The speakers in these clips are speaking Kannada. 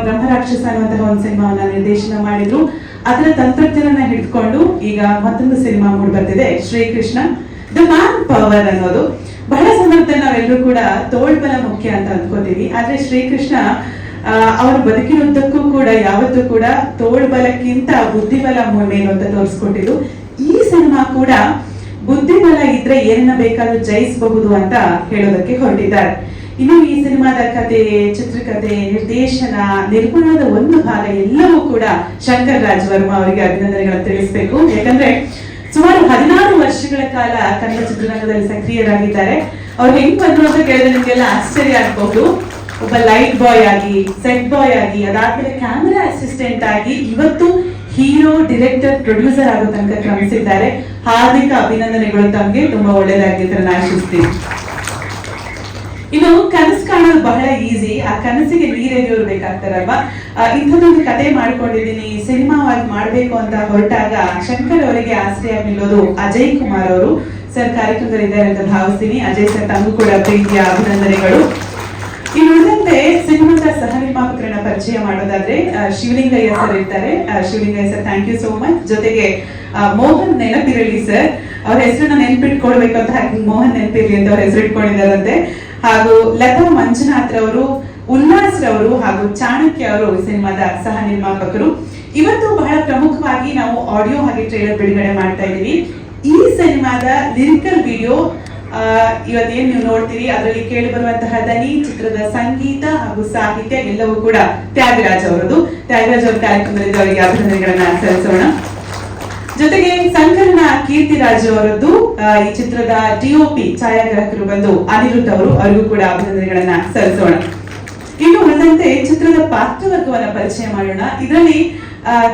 ಬ್ರಹ್ಮರಾಕ್ಷಸ ಅನ್ನುವಂತಹ ಒಂದು ಸಿನಿಮಾವನ್ನ ನಿರ್ದೇಶನ ಮಾಡಿದ್ರು. ಅದರ ತಂತ್ರಜ್ಞರನ್ನ ಹಿಡಿದುಕೊಂಡು ಈಗ ಮತ್ತೊಂದು ಸಿನಿಮಾ ಮೂಡಿ ಬರ್ತಿದೆ, ಶ್ರೀಕೃಷ್ಣ ದ ಮ್ಯಾನ್ ಪವರ್ ಅನ್ನೋದು. ಬಹಳ ಸಂದರ್ಭದಲ್ಲಿ ನಾವೆಲ್ಲರೂ ಕೂಡ ತೋಳ್ಬಲ ಮುಖ್ಯ ಅಂತ ಅಂದ್ಕೋತೀವಿ, ಆದ್ರೆ ಶ್ರೀಕೃಷ್ಣ ಅವ್ರ ಬದುಕಿನುದ್ದಕ್ಕೂ ಕೂಡ ಯಾವತ್ತೂ ಕೂಡ ತೋಳ್ಬಲಕ್ಕಿಂತ ಬುದ್ಧಿಬಲ ಮೇಲು ಅಂತ ತೋರಿಸ್ಕೊಟ್ಟಿದ್ದು. ಈ ಸಿನಿಮಾ ಕೂಡ ಬುದ್ಧಿಬಲ ಇದ್ರೆ ಏನನ್ನ ಬೇಕಾದ್ರೂ ಜಯಿಸಬಹುದು ಅಂತ ಹೇಳೋದಕ್ಕೆ ಹೊರಟಿದ್ದಾರೆ. ಇನ್ನು ಈ ಸಿನಿಮಾದ ಕತೆ, ಚಿತ್ರಕಥೆ, ನಿರ್ದೇಶನ, ನಿರ್ಮಾಣದ ಒಂದು ಭಾಗ ಎಲ್ಲವೂ ಕೂಡ ಶಂಕರ್ ರಾಜ್ ವರ್ಮಾ ಅವರಿಗೆ ಅಭಿನಂದನೆಗಳನ್ನು ತಿಳಿಸಬೇಕು. ಯಾಕಂದ್ರೆ ಸುಮಾರು 16 ವರ್ಷಗಳ ಕಾಲ ಕನ್ನಡ ಚಿತ್ರರಂಗದಲ್ಲಿ ಸಕ್ರಿಯರಾಗಿದ್ದಾರೆ. ಅವ್ರು ಹೆಂಗ್ ಬಂದ್ರು ಅಂತ ಕೇಳಿದ್ರೆ ನಿಮ್ಗೆಲ್ಲ ಆಶ್ಚರ್ಯ ಆಗ್ಬಹುದು. ಒಬ್ಬ ಲೈಟ್ ಬಾಯ್ ಆಗಿ, ಸೆಟ್ ಬಾಯ್ ಆಗಿ, ಅದಾದ್ಮೇಲೆ ಕ್ಯಾಮೆರಾ ಅಸಿಸ್ಟೆಂಟ್ ಆಗಿ, ಇವತ್ತು ಹೀರೋ, ಡೈರೆಕ್ಟರ್, ಪ್ರೊಡ್ಯೂಸರ್ ಆಗೋ ತನಕ ಕ್ರಮಿಸಿದ್ದಾರೆ. ಹಾರ್ದಿಕ ಅಭಿನಂದನೆಗಳು ತಮಗೆ. ತುಂಬಾ ಒಳ್ಳೇದಾಗಿ ಆಶಿಸ್ತೀನಿ. ಇನ್ನು ಕನಸು ಕಾಣೋದು ಬಹಳ ಈಸಿ, ಆ ಕನಸಿಗೆ ನೀರೆರೆಯೋರು ಬೇಕಾಗ್ತಾರಲ್ವಾ. ಇಂಥದ್ದೊಂದು ಕತೆ ಮಾಡ್ಕೊಂಡಿದ್ದೀನಿ, ಸಿನಿಮಾವಾಗಿ ಮಾಡ್ಬೇಕು ಅಂತ ಹೊರಟಾಗ ಶಂಕರ್ ಅವರಿಗೆ ಆಶ್ರಯ ನಿಲ್ಲೋದು ಅಜಯ್ ಕುಮಾರ್ ಅವರು. ಸರ್ ಕಾರ್ಯಕ್ರಮದಲ್ಲಿ ಇದ್ದಾರೆ ಅಂತ ಭಾವಿಸ್ತೀನಿ. ಅಜಯ್ ಸರ್ ತಮಗೂ ಕೂಡ ಪ್ರೀತಿಯ ಅಭಿನಂದನೆಗಳು. ಇನ್ನು ಉಳಿದಂತೆ ಸಿನಿಮಾದ ಸಹ ನಿರ್ಮಾಪಕರನ್ನ ಪರಿಚಯ ಮಾಡೋದಾದ್ರೆ ಶಿವಲಿಂಗಯ್ಯ ಸರ್ ಇರ್ತಾರೆ. Shivalingaiah sir, thank you so much. ಜೊತೆಗೆ ಮೋಹನ್ ನೆನಪಿರಲಿ ಸರ್, ಅವ್ರ ಹೆಸರನ್ನ ನೆನ್ಪಿಟ್ಕೊಳ್ಬೇಕು ಅಂತ ಮೋಹನ್ ನೆನಪಿರ್ಲಿ ಅಂತ ಅವ್ರ ಹೆಸರು ಇಟ್ಕೊಂಡಿದ್ದಾರಂತೆ. ಹಾಗೂ ಲತಾ ಮಂಜುನಾಥ್ ರವರು, ಉಲ್ಲಾಸ್ ರವರು ಹಾಗೂ ಚಾಣಕ್ಯ ಅವರು ಸಿನಿಮಾದ ಸಹ ನಿರ್ಮಾಪಕರು. ಇವತ್ತು ಬಹಳ ಪ್ರಮುಖವಾಗಿ ನಾವು ಆಡಿಯೋ ಹಾಗೆ ಟ್ರೈಲರ್ ಬಿಡುಗಡೆ ಮಾಡ್ತಾ ಇದೀವಿ. ಈ ಸಿನಿಮಾದ ಲಿರಿಕಲ್ ವಿಡಿಯೋ ಇವತ್ತೇನ್ ನೀವು ನೋಡ್ತೀರಿ, ಅದರಲ್ಲಿ ಕೇಳಿ ಬರುವಂತಹ ದನಿ, ಚಿತ್ರದ ಸಂಗೀತ ಹಾಗೂ ಸಾಹಿತ್ಯ ಎಲ್ಲವೂ ಕೂಡ ತ್ಯಾಗರಾಜ್ ಅವರದ್ದು. ತ್ಯಾಗರಾಜ್ ಅವರ ಕಾರ್ಯಕ್ರಮದಲ್ಲಿ ಅವರಿಗೆ ಅಭಿನಂದನೆಗಳನ್ನ ಸಲ್ಲಿಸೋಣ. ಜೊತೆಗೆ ಸಂಕಲನ ಕೀರ್ತಿರಾಜ್ ಅವರದ್ದು. ಈ ಚಿತ್ರದ ಡಿಒಪಿ ಛಾಯಾಗ್ರಾಹಕರು ಬಂದು ಅನಿರುದ್ಧ್ ಅವರು, ಅವರಿಗೂ ಕೂಡ ಅಭಿನಂದನೆಗಳನ್ನ ಸಲ್ಲಿಸೋಣ. ಇನ್ನು ಉಳಿದಂತೆ ಚಿತ್ರದ ಪಾತ್ರವರ್ಗವನ್ನ ಪರಿಚಯ ಮಾಡೋಣ. ಇದರಲ್ಲಿ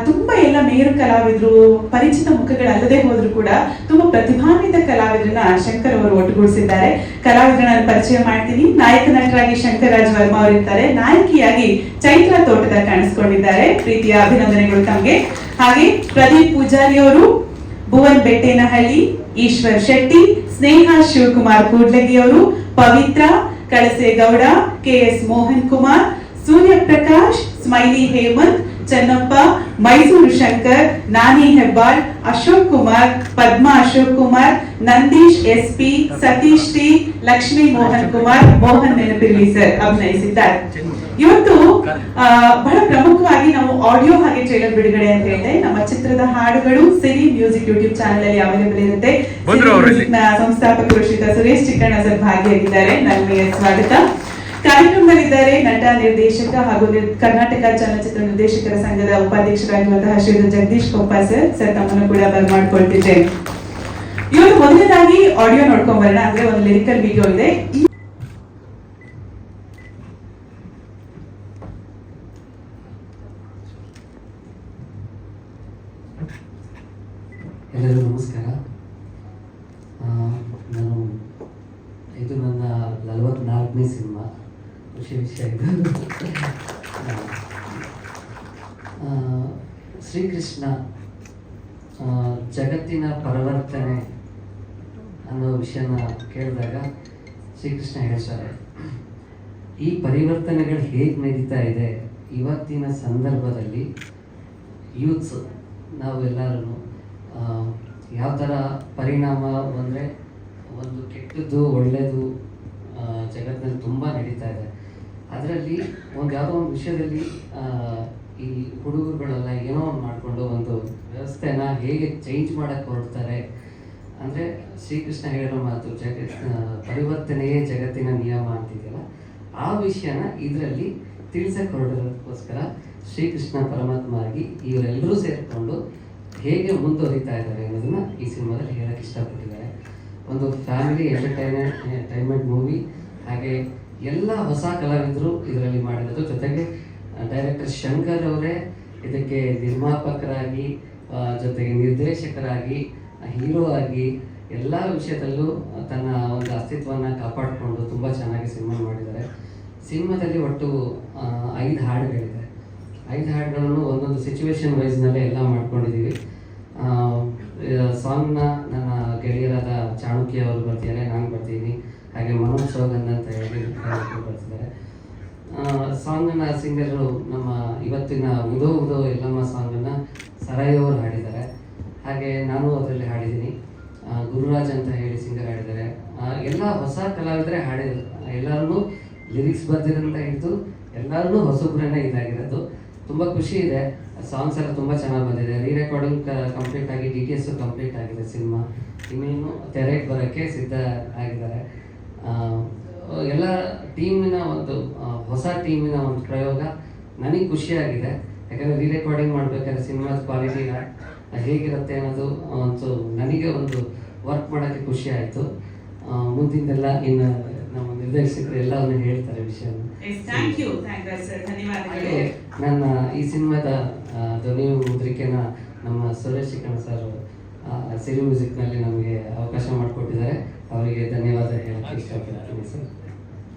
ತುಂಬಾ ಎಲ್ಲ ಮೇರು ಕಲಾವಿದರು, ಪರಿಚಿತ ಮುಖಗಳಲ್ಲದೆ ಹೋದ್ರು ಕೂಡ ತುಂಬಾ ಪ್ರತಿಭಾನ್ವಿತ ಕಲಾವಿದರನ್ನ ಶಂಕರ್ ಅವರು ಒಟ್ಟುಗೂಡಿಸಿದ್ದಾರೆ. ಕಲಾವಿದರನ್ನ ಪರಿಚಯ ಮಾಡ್ತೀನಿ. ನಾಯಕ ನಟರಾಗಿ ಶಂಕರ್ ರಾಜ್ ವರ್ಮಾ ಅವರಿರ್ತಾರೆ. ನಾಯಕಿಯಾಗಿ ಚೈತ್ರ ತೋಟದ ಕಾಣಿಸ್ಕೊಂಡಿದ್ದಾರೆ. ಪ್ರೀತಿಯ ಅಭಿನಂದನೆಗಳು ತಮಗೆ. ಹಾಗೆ ಪ್ರದೀಪ್ ಪೂಜಾರಿ ಅವರು, ಭುವನ್ ಬೆಟ್ಟೇನಹಳ್ಳಿ, ಈಶ್ವರ್ ಶೆಟ್ಟಿ, ಸ್ನೇಹ ಶಿವಕುಮಾರ್ ಕೂಡ್ಲಗಿ ಅವರು, Pavithra Kalasegowda, KS Mohan Kumar, Surya Prakash, Smiley Hemanth, Chennappa, Mysuru Shankar, Nani Hebbal, Ashok Kumar, Padma Ashok Kumar, Nandish SP, Satish T, Lakshmi Mohan Kumar, Mohan ನೆನಪಿರ್ಲಿ ಸರ್ ಅಭಿನಯಿಸಿದ್ದಾರೆ. ಇವತ್ತು ಬಹಳ ಪ್ರಮುಖವಾಗಿ ನಾವು ಆಡಿಯೋ ಹಾಗೆ ಟ್ರೈಲರ್ ಬಿಡುಗಡೆ ಅಂತ ಹೇಳಿದೆ. ನಮ್ಮ ಚಿತ್ರದ ಹಾಡುಗಳು ಸಿರಿ ಮ್ಯೂಸಿಕ್ ಯೂಟ್ಯೂಬ್ ಚಾನೆಲ್ ಅಲ್ಲಿ ಅವೈಲೇಬಲ್ ಇರುತ್ತೆ. ಸಂಸ್ಥಾಪಕರು ಶ್ರೀಯುತ ಸುರೇಶ್ ಚಿಕ್ಕಣ್ಣ ಸರ್ ಭಾಗಿಯಾಗಿದ್ದಾರೆ. ನನಗೆ ಸ್ವಾಗತ. ಕಾರ್ಯಕ್ರಮದಲ್ಲಿದ್ದಾರೆ ನಟ, ನಿರ್ದೇಶಕ ಹಾಗೂ ಕರ್ನಾಟಕ ಚಲನಚಿತ್ರ ನಿರ್ದೇಶಕರ ಸಂಘದ ಉಪಾಧ್ಯಕ್ಷರಾಗಿರುವಂತಹ ಶ್ರೀಯುತ ಜಗದೀಶ್ ಕೊಪ್ಪ ಸರ್. ಸರ್ ತಮ್ಮನ್ನು ಕೂಡ ಬರ್ಮಾಡ್ಕೊಳ್ತಿದ್ದೇನೆ. ಇವತ್ತು ಮೊದಲನೇದಾಗಿ ಆಡಿಯೋ ನೋಡ್ಕೊಂಡ್ ಬರೋಣ. ಅಂದ್ರೆ ಒಂದು ಲಿರಿಕಲ್ ವಿಡಿಯೋ ಇದೆ. ಎಲ್ಲರಿಗೂ ನಮಸ್ಕಾರ. ಇದು ನನ್ನ 44ನೇ ಸಿನಿಮಾ. ಖುಷಿ ವಿಷಯ ಇದು. ಶ್ರೀಕೃಷ್ಣ ಜಗತ್ತಿನ ಪರಿವರ್ತನೆ ಅನ್ನೋ ವಿಷಯನ ಕೇಳಿದಾಗ ಶ್ರೀಕೃಷ್ಣ ಹೇಳ್ತಾರೆ, ಈ ಪರಿವರ್ತನೆಗಳು ಹೇಗೆ ನಡೀತಾ ಇದೆ ಇವತ್ತಿನ ಸಂದರ್ಭದಲ್ಲಿ ಯೂತ್ಸ್ ನಾವೆಲ್ಲರೂ ಯಾವ ಥರ ಪರಿಣಾಮ ಅಂದರೆ ಒಂದು ಕೆಟ್ಟದ್ದು ಒಳ್ಳೆಯದು ಜಗತ್ತಿನಲ್ಲಿ ತುಂಬ ನಡೀತಾ ಇದೆ. ಅದರಲ್ಲಿ ಯಾವುದೋ ಒಂದು ವಿಷಯದಲ್ಲಿ ಈ ಹುಡುಗರುಗಳೆಲ್ಲ ಏನೋ ಒಂದು ಮಾಡಿಕೊಂಡು ಒಂದು ವ್ಯವಸ್ಥೆನ ಹೇಗೆ ಚೇಂಜ್ ಮಾಡೋಕ್ಕೆ ಹೊರಡ್ತಾರೆ. ಅಂದರೆ ಶ್ರೀಕೃಷ್ಣ ಹೇಳಿರೋ ಮಾತು ಪರಿವರ್ತನೆಯೇ ಜಗತ್ತಿನ ನಿಯಮ ಅಂತಿದೆಯಲ್ಲ, ಆ ವಿಷಯನ ಇದರಲ್ಲಿ ತಿಳಿಸಕ್ಕೆ ಹೊರಡೋದಕ್ಕೋಸ್ಕರ ಶ್ರೀಕೃಷ್ಣ ಪರಮಾತ್ಮ ಆಗಿ ಇವರೆಲ್ಲರೂ ಸೇರಿಕೊಂಡು ಹೇಗೆ ಮುಂದುವರಿತಾ ಇದ್ದಾರೆ ಅನ್ನೋದನ್ನ ಈ ಸಿನಿಮಾದಲ್ಲಿ ಹೇಳಕ್ಕೆ ಇಷ್ಟಪಟ್ಟಿದ್ದಾರೆ. ಒಂದು ಫ್ಯಾಮಿಲಿ ಎಂಟರ್ಟೈನ್ಮೆಂಟ್ ಮೂವಿ. ಹಾಗೆ ಎಲ್ಲ ಹೊಸ ಕಲಾವಿದರು ಇದರಲ್ಲಿ ಮಾಡಿರೋದು. ಜೊತೆಗೆ ಡೈರೆಕ್ಟರ್ ಶಂಕರ್ ಅವರೇ ಇದಕ್ಕೆ ನಿರ್ಮಾಪಕರಾಗಿ, ಜೊತೆಗೆ ನಿರ್ದೇಶಕರಾಗಿ, ಹೀರೋ ಆಗಿ ಎಲ್ಲ ವಿಷಯದಲ್ಲೂ ತನ್ನ ಒಂದು ಅಸ್ತಿತ್ವವನ್ನು ಕಾಪಾಡಿಕೊಂಡು ತುಂಬ ಚೆನ್ನಾಗಿ ಸಿನಿಮಾ ಮಾಡಿದ್ದಾರೆ. ಸಿನಿಮಾದಲ್ಲಿ ಒಟ್ಟು 5 ಹಾಡುಗಳಿದೆ. 5 ಹಾಡುಗಳನ್ನು ಒಂದೊಂದು ಸಿಚುವೇಶನ್ ವೈಸ್ನಲ್ಲೇ ಎಲ್ಲ ಮಾಡ್ಕೊಂಡಿದ್ದೀವಿ. ಸಾಂಗ್ನ ನನ್ನ ಗೆಳೆಯರಾದ ಚಾಣಕ್ಯ ಅವರು ಬರ್ತಿದ್ದಾರೆ, ನಾನು ಬರ್ತೀನಿ, ಹಾಗೆ ಮನೋಜ್ ಸೋಗನ್ ಅಂತ ಹೇಳಿ ಬರ್ತಿದ್ದಾರೆ. ಸಾಂಗನ್ನು ಸಿಂಗರು ನಮ್ಮ ಇವತ್ತಿನ ಉದೋ ಉದೋ ಎಲ್ಲಮ್ಮ ಸಾಂಗನ್ನು ಸರಾಯಿ ಅವರು ಹಾಡಿದ್ದಾರೆ. ಹಾಗೆ ನಾನು ಅದರಲ್ಲಿ ಹಾಡಿದ್ದೀನಿ. ಗುರುರಾಜ್ ಅಂತ ಹೇಳಿ ಸಿಂಗರ್ ಹಾಡಿದ್ದಾರೆ. ಎಲ್ಲ ಹೊಸ ಕಲಾವಿದರೇ ಹಾಡಿದ್ರು. ಎಲ್ಲರೂ ಲಿರಿಕ್ಸ್ ಬರ್ದಿರೋಂತ ಹಿಡಿದು ಎಲ್ಲರೂ ಹೊಸಬ್ರನ್ನೇ ಇದಾಗಿರೋದು. ತುಂಬ ಖುಷಿ ಇದೆ. ಸಾಂಗ್ಸ್ ಎಲ್ಲ ತುಂಬ ಚೆನ್ನಾಗಿ ಬಂದಿದೆ. ರೀ ರೆಕಾರ್ಡಿಂಗ್ ಕಂಪ್ಲೀಟ್ ಆಗಿ DTS ಕಂಪ್ಲೀಟ್ ಆಗಿದೆ. ಸಿನಿಮಾ ಇನ್ನೇನು ತೆರೆಗೆ ಬರೋಕ್ಕೆ ಸಿದ್ಧ ಆಗಿದ್ದಾರೆ. ಎಲ್ಲ ಟೀಮಿನ ಒಂದು ಹೊಸ ಟೀಮಿನ ಒಂದು ಪ್ರಯೋಗ ನನಗೆ ಖುಷಿಯಾಗಿದೆ. ಯಾಕಂದರೆ ರೀ ರೆಕಾರ್ಡಿಂಗ್ ಮಾಡಬೇಕಾದ್ರೆ ಸಿನಿಮಾದ ಕ್ವಾಲಿಟಿ ಹೇಗಿರುತ್ತೆ ಅನ್ನೋದು ಒಂದು ನನಗೆ ಒಂದು ವರ್ಕ್ ಮಾಡೋಕ್ಕೆ ಖುಷಿ ಆಯಿತು. ಮುಂದಿನೆಲ್ಲ ಇನ್ನು ನಮ್ಮ ನಿರ್ದೇಶಕರು ಎಲ್ಲವನ್ನು ಹೇಳ್ತಾರೆ ವಿಷಯವನ್ನು. ಧನ್ಯವಾದಗಳು. ನನ್ನ ಈ ಸಿನಿಮಾದ ಧ್ವನಿ ಮುದ್ರಿಕೆನ ನಮ್ಮ ಸುರೇಶ್ ಚಿಕ್ಕಣ್ಣ ಸರ್ ಸಿರಿ ಮ್ಯೂಸಿಕ್ನಲ್ಲಿ ನಮಗೆ ಅವಕಾಶ ಮಾಡಿಕೊಟ್ಟಿದ್ದಾರೆ. ಅವರಿಗೆ ಧನ್ಯವಾದ ಹೇಳಕ್ಕೆ ಇಷ್ಟಪಡ್ತೀನಿ sir.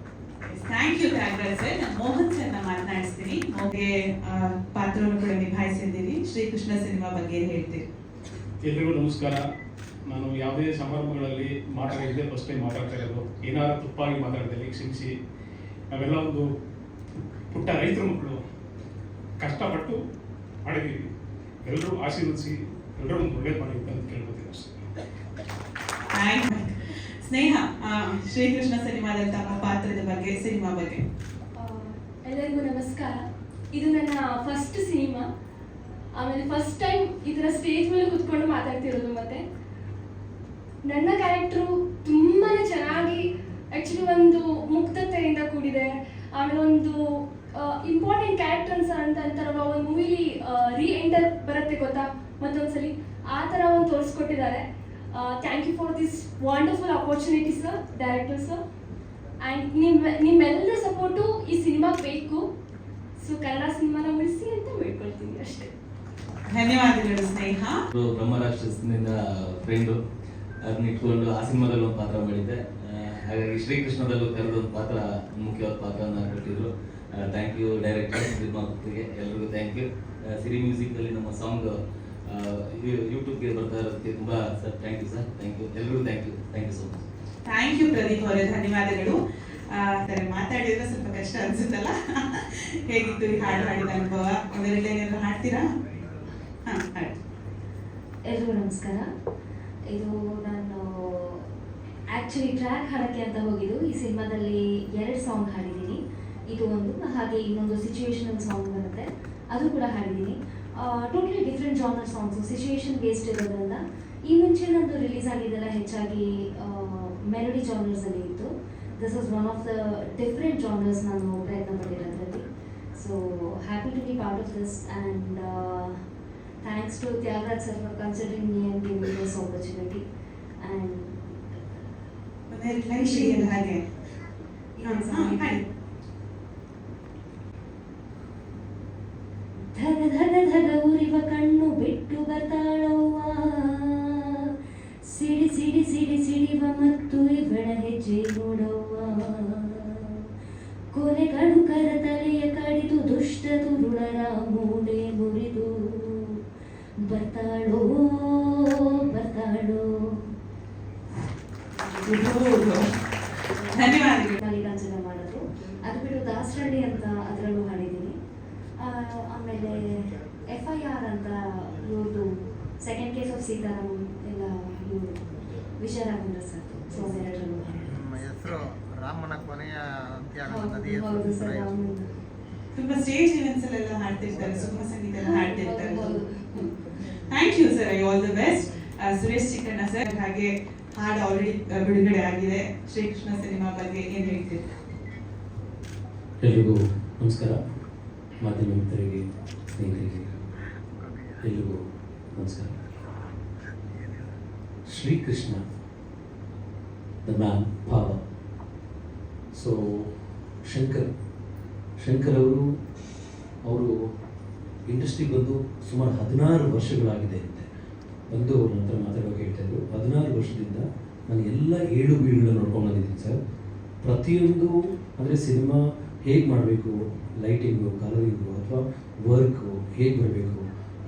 Thank you Thyagaraj sir. ನಾನು ಮೋಹನ್ ಸರ್ನ ಮಾತನಾಡಿಸ್ತೀನಿ. ಮೋಗೆ ಪಾತ್ರವನ್ನು ಕೂಡ ನಿಭಾಯಿಸಿದ್ದೀರಿ. ಶ್ರೀಕೃಷ್ಣ ಸಿನಿಮಾ ಬಗ್ಗೆ ಏನು ಹೇಳ್ತೀರಿ? ಎಲ್ರಿಗೂ ನಮಸ್ಕಾರ. ನಾನು ಯಾವುದೇ ಸಮಾರಂಭಗಳಲ್ಲಿ ಮಾತಾಡಿದ್ದೆ ಫಸ್ಟ್ ಟೈಮ್ ಮಾತಾಡ್ತಾ ಇರೋದು. ಏನಾದ್ರು ತಪ್ಪಾಗಿ ಮಾತಾಡಿದಲ್ಲಿ ಕ್ಷಮಿಸಿ. ನಾವೆಲ್ಲ ಒಂದು ಪುಟ್ಟ ರೈತರ ಮಕ್ಕಳು ಕಷ್ಟಪಟ್ಟು ಮಾಡಿದ್ದೀವಿ. ಎಲ್ಲರೂ ಆಶೀರ್ವದಿಸಿ ಎಲ್ಲರೂ ಒಂದು ಒಳ್ಳೇದು ಮಾಡಿ ಅಂತ ಕೇಳ್ಕೊತೀನಿ ಅಷ್ಟೇ. ಸ್ನೇಹ, ಶ್ರೀಕೃಷ್ಣ ಸಿನಿಮಾದಲ್ಲಿ ತಮ್ಮ ಪಾತ್ರದ ಬಗ್ಗೆ, ಸಿನಿಮಾ ಬಗ್ಗೆ. ಎಲ್ಲರಿಗೂ ನಮಸ್ಕಾರ. ಇದು ನನ್ನ ಫಸ್ಟ್ ಸಿನಿಮಾ. ಆಮೇಲೆ ಫಸ್ಟ್ ಟೈಮ್ ಈ ಥರ ಸ್ಟೇಜ್ ಮೇಲೆ ಕುತ್ಕೊಂಡು ಮಾತಾಡ್ತಿರೋದು. ಮತ್ತೆ ನನ್ನ ಕ್ಯಾರೆಕ್ಟ್ರು ತುಂಬಾ ಚೆನ್ನಾಗಿ ಆ್ಯಕ್ಚುಲಿ ಒಂದು ಮುಕ್ತತೆಯಿಂದ ಕೂಡಿದೆ. ಆಮೇಲೆ ಒಂದು ಇಂಪಾರ್ಟೆಂಟ್ ಕ್ಯಾರೆಕ್ಟರ್ಸ್ ಅಂತ ಅಂತಾರಲ್ಲ, ಒಂದು ಮೂವಿಲಿ ಎಂಟರ್ ಬರುತ್ತೆ ಗೊತ್ತಾ ಮತ್ತೊಂದ್ಸಲಿ, ಆ ಥರ ಒಂದು ತೋರಿಸ್ಕೊಟ್ಟಿದ್ದಾರೆ. Thank you for this wonderful opportunity sir, director sir. And ನಿಮ್ಮೆಲ್ಲರ ಸಪೋರ್ಟು ಈ ಸಿನಿಮಾ ಬೇಕು. ಸೊ ಕನ್ನಡ ಸಿನಿಮಾನ ಉಳಿಸಿ ಅಂತ ಬೇಡ್ಕೊಳ್ತೀನಿ ಅಷ್ಟೇ. ಧನ್ಯವಾದಗಳು ಸ್ನೇಹ. ಬ್ರಹ್ಮರಾಕ್ಷಸನಿಂದ ಫ್ರೆಂಡು ಅದನ್ನ ಇಟ್ಕೊಂಡು ಆ ಸಿನಿಮಾದಲ್ಲಿ ಒಂದು ಪಾತ್ರ ಮಾಡಿದ್ದೆ. ಹಾಗಾಗಿ ಶ್ರೀಕೃಷ್ಣದಲ್ಲೂ ಕರೆದೊಂದು ಪಾತ್ರ, ಮುಖ್ಯವಾದ ಪಾತ್ರನ ಕೊಟ್ಟಿದ್ರು. ಥ್ಯಾಂಕ್ ಯು ಡೈರೆಕ್ಟರ್, ನಿರ್ಮಾಪಕರಿಗೆ ಎಲ್ರಿಗೂ ಥ್ಯಾಂಕ್ ಯು. ಸಿರಿ ಮ್ಯೂಸಿಕಲ್ಲಿ ನಮ್ಮ ಸಾಂಗ್ ಯೂಟ್ಯೂಬ್ಗೆ ಬರ್ತಾ ಇರೋದಕ್ಕೆ ತುಂಬ sir thank you sir. Thank you ಎಲ್ರಿಗೂ thank you so much. Thank you Pradeep ಅವರೇ, ಧನ್ಯವಾದಗಳು. ಮಾತಾಡಿದ್ರೆ ಸ್ವಲ್ಪ ಕಷ್ಟ ಅನ್ಸುತ್ತಲ್ಲ, ಹೇಗಿತ್ತು ಈ ಹಾಡು ಹಾಡಿದ ಅನುಭವ? ಒಂದೆರಡು ಏನಾದ್ರು ಹಾಡ್ತೀರಾ? ಹಾಂ ಹಾಡಿ. ಎಲ್ರಿಗೂ ನಮಸ್ಕಾರ. ಇದು ನಾನು ಆ್ಯಕ್ಚುಲಿ ಟ್ರ್ಯಾಕ್ ಹಾಡೋಕ್ಕೆ ಅಂತ ಹೋಗಿದ್ದು. ಈ ಸಿನಿಮಾದಲ್ಲಿ 2 ಸಾಂಗ್ ಹಾಡಿದ್ದೀನಿ. ಇದು ಒಂದು, ಹಾಗೆ ಇನ್ನೊಂದು ಸಿಚುವೇಶನಲ್ ಸಾಂಗ್ ಬರುತ್ತೆ, ಅದು ಕೂಡ ಹಾಡಿದ್ದೀನಿ. Totally different genre songs, situation based ಇರೋದ್ರಿಂದ. ಈ ಮುಂಚೆ ನಂದು ರಿಲೀಸ್ ಆಗಿದ್ದೆಲ್ಲ ಹೆಚ್ಚಾಗಿ ಮೆಲೋಡಿ ಜಾನರ್ಸಲ್ಲಿ ಇತ್ತು. This was one of the different genres ನಾನು ಪ್ರಯತ್ನ ಪಟ್ಟಿರೋದ್ರಲ್ಲಿ. So happy to be part of this and thanks to Tyagaraja sir for considering me and giving me this opportunity. And ಹಾಗೆ ಧಗ ಧಗ ಧಗ ಉರಿವ ಕಣ್ಣು ಬಿಟ್ಟು ಬರ್ತಾಳವ್ವ, ಸಿಡಿ ಸಿಡಿ ಸಿಡಿ ಸಿಡಿವ ಮತ್ತು ಇವಳ ಹೆಜ್ಜೆ ನೋಡವ್ವ, ಕೊಲೆಗಳು ಕರ ತಲೆಯ ಕಡಿದು ದುಷ್ಟ ದುರುಳರ ಮೂಡೆ ಮುರಿದು ಬರ್ತಾಳೋ ಬರ್ತಾಳೋ. ಧನ್ಯವಾದಗಳು. ಮಲ್ಲಿಕಾರ್ಜುನ ಮಾಡಿದ್ರು. ಅದು ಬಿಟ್ಟು ದಾಸರಳ್ಳಿ ಅಂತ ಅದರಲ್ಲೂ ಹಾಡಿದ್ದೀನಿ. ಆಮೇಲೆ FIR ಅಂತ ಇವ್ರದ್ದು ಸೆಕೆಂಡ್ ಕೇಸ್ ಆಫ್ ಸೀತಾರಾಮ್ ಎಲ್ಲ ಇವರು ವಿಜಯರಾಘವೇಂದ್ರ ಸರ್. ಸೊ ಎರಡರಲ್ಲೂ ನಮ್ಮ ಹೆಸರು ರಾಮನ ಕೊನೆಯ ಹೌದು ಸರ್. ರಾಮನ ತುಂಬಾ ಸ್ಟೇಜ್ ಇವೆಂಟ್ಸ್ ಅಲ್ಲೆಲ್ಲ ಹಾಡ್ತಿರ್ತಾರೆ, ಸುಗಮ ಸಂಗೀತ ಎಲ್ಲ ಹಾಡ್ತಿರ್ತಾರೆ. Thank you sir, all the best. Suresh Chikkanna sir, ಹಾಗೆ ಹಾಡು ಆಲ್ರೆಡಿ ಬಿಡುಗಡೆ ಆಗಿದೆ. ಶ್ರೀಕೃಷ್ಣ ಸಿನಿಮಾ ಬಗ್ಗೆ ಏನು ಹೇಳ್ತೀರಿ? ಎಲ್ರಿಗೂ ನಮಸ್ಕಾರ. ಮಾಧ್ಯಮ ಮಿತ್ರರಿಗೆ, ಸ್ನೇಹಿತರಿಗೆ ಎಲ್ರಿಗೂ ನಮಸ್ಕಾರ. Srikrishna the man power. So Shankar ಅವರು ಇಂಡಸ್ಟ್ರಿಗೆ ಬಂದು ಸುಮಾರು 16 ವರ್ಷಗಳಾಗಿದೆ ಅಂತೆ. ಬಂದು ಅವ್ರ ನಂತರ ಮಾತಾಡೋಕೆ ಹೇಳ್ತಾಯಿದ್ರು. 16 ವರ್ಷದಿಂದ ನಾನು ಎಲ್ಲ ಏಳು ಬೀಳುಗಳನ್ನ ನೋಡ್ಕೊಂಡು ಬಂದಿದ್ದೀನಿ ಸರ್. ಪ್ರತಿಯೊಂದು ಅಂದರೆ ಸಿನಿಮಾ ಹೇಗೆ ಮಾಡಬೇಕು, ಲೈಟಿಂಗು, ಕಲರಿಂಗು ಅಥವಾ ವರ್ಕು ಹೇಗೆ ಬರಬೇಕು,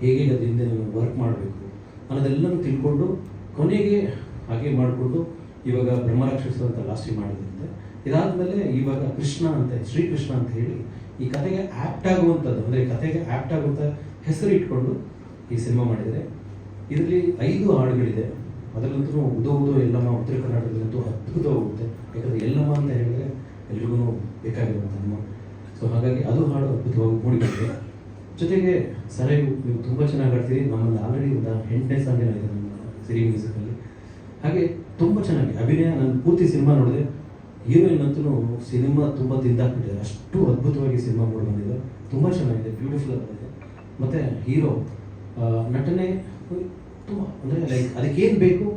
ಹೇಗೆ ಅದರಿಂದ ನಾನು ವರ್ಕ್ ಮಾಡಬೇಕು ಅನ್ನೋದೆಲ್ಲನೂ ತಿಳ್ಕೊಂಡು ಕೊನೆಗೆ ಹಾಗೆ ಮಾಡಿಕೊಂಡು ಇವಾಗ ಬ್ರಹ್ಮರಾಕ್ಷಸ ಅಂತ ಲಾಸ್ಟಿಗೆ ಮಾಡಿದ್ರಿಂದ ಇದಾದಮೇಲೆ ಇವಾಗ ಕೃಷ್ಣ ಅಂತ ಶ್ರೀಕೃಷ್ಣ ಅಂತ ಹೇಳಿ ಈ ಕತೆಗೆ ಆ್ಯಪ್ಟ್ ಆಗುವಂಥದ್ದು, ಅಂದರೆ ಕತೆಗೆ ಆ್ಯಪ್ಟ್ ಆಗುವಂಥ ಹೆಸರು ಇಟ್ಕೊಂಡು ಈ ಸಿನಿಮಾ ಮಾಡಿದರೆ. ಇದರಲ್ಲಿ 5 ಹಾಡುಗಳಿದೆ. ಅದರಲ್ಲಂತೂ ಉದೋ ಉದೋ ಎಲ್ಲಮ್ಮ ಉತ್ತರ ಕರ್ನಾಟಕದಲ್ಲಂತೂ ಅದ್ಭುತವಾಗುತ್ತೆ. ಯಾಕಂದರೆ ಎಲ್ಲಮ್ಮ ಅಂತ ಹೇಳಿದರೆ ಎಲ್ರಿಗೂ ಬೇಕಾಗಿರುವಂಥ ಅಮ್ಮ. ಸೊ ಹಾಗಾಗಿ ಅದು ಹಾಡು ಅದ್ಭುತವಾಗಿ ಮೂಡಿಬಂದಿದೆ. ಜೊತೆಗೆ ಸರಿಯು ನೀವು ತುಂಬ ಚೆನ್ನಾಗಿ ಆಡ್ತೀರಿ. ನಮ್ಮಲ್ಲಿ ಆಲ್ರೆಡಿ ಒಂದು 8ನೇ ಸಾಂಗೇನ ಇದೆ ನಮ್ಮ ಸಿರಿ ಮ್ಯೂಸಿಕಲ್ಲಿ. ಹಾಗೆ ತುಂಬ ಚೆನ್ನಾಗಿ ಅಭಿನಯ. ನಾನು ಪೂರ್ತಿ ಸಿನಿಮಾ ನೋಡಿದೆ. ಹೀರೋಯಿನ್ ಅಂತೂ ಸಿನಿಮಾ ತುಂಬ ತಿಂದಾಕ್ಬಿಟ್ಟಿದೆ, ಅಷ್ಟು ಅದ್ಭುತವಾಗಿ ಸಿನಿಮಾ ಮೂಡಿ ಬಂದಿದೆ. ತುಂಬ ಚೆನ್ನಾಗಿದೆ, ಬ್ಯೂಟಿಫುಲ್ ಆಗಿದೆ. ಮತ್ತು ಹೀರೋ ನಟನೆ ತುಂಬ ಅಂದರೆ ಲೈಕ್ ಅದಕ್ಕೇನು ಬೇಕು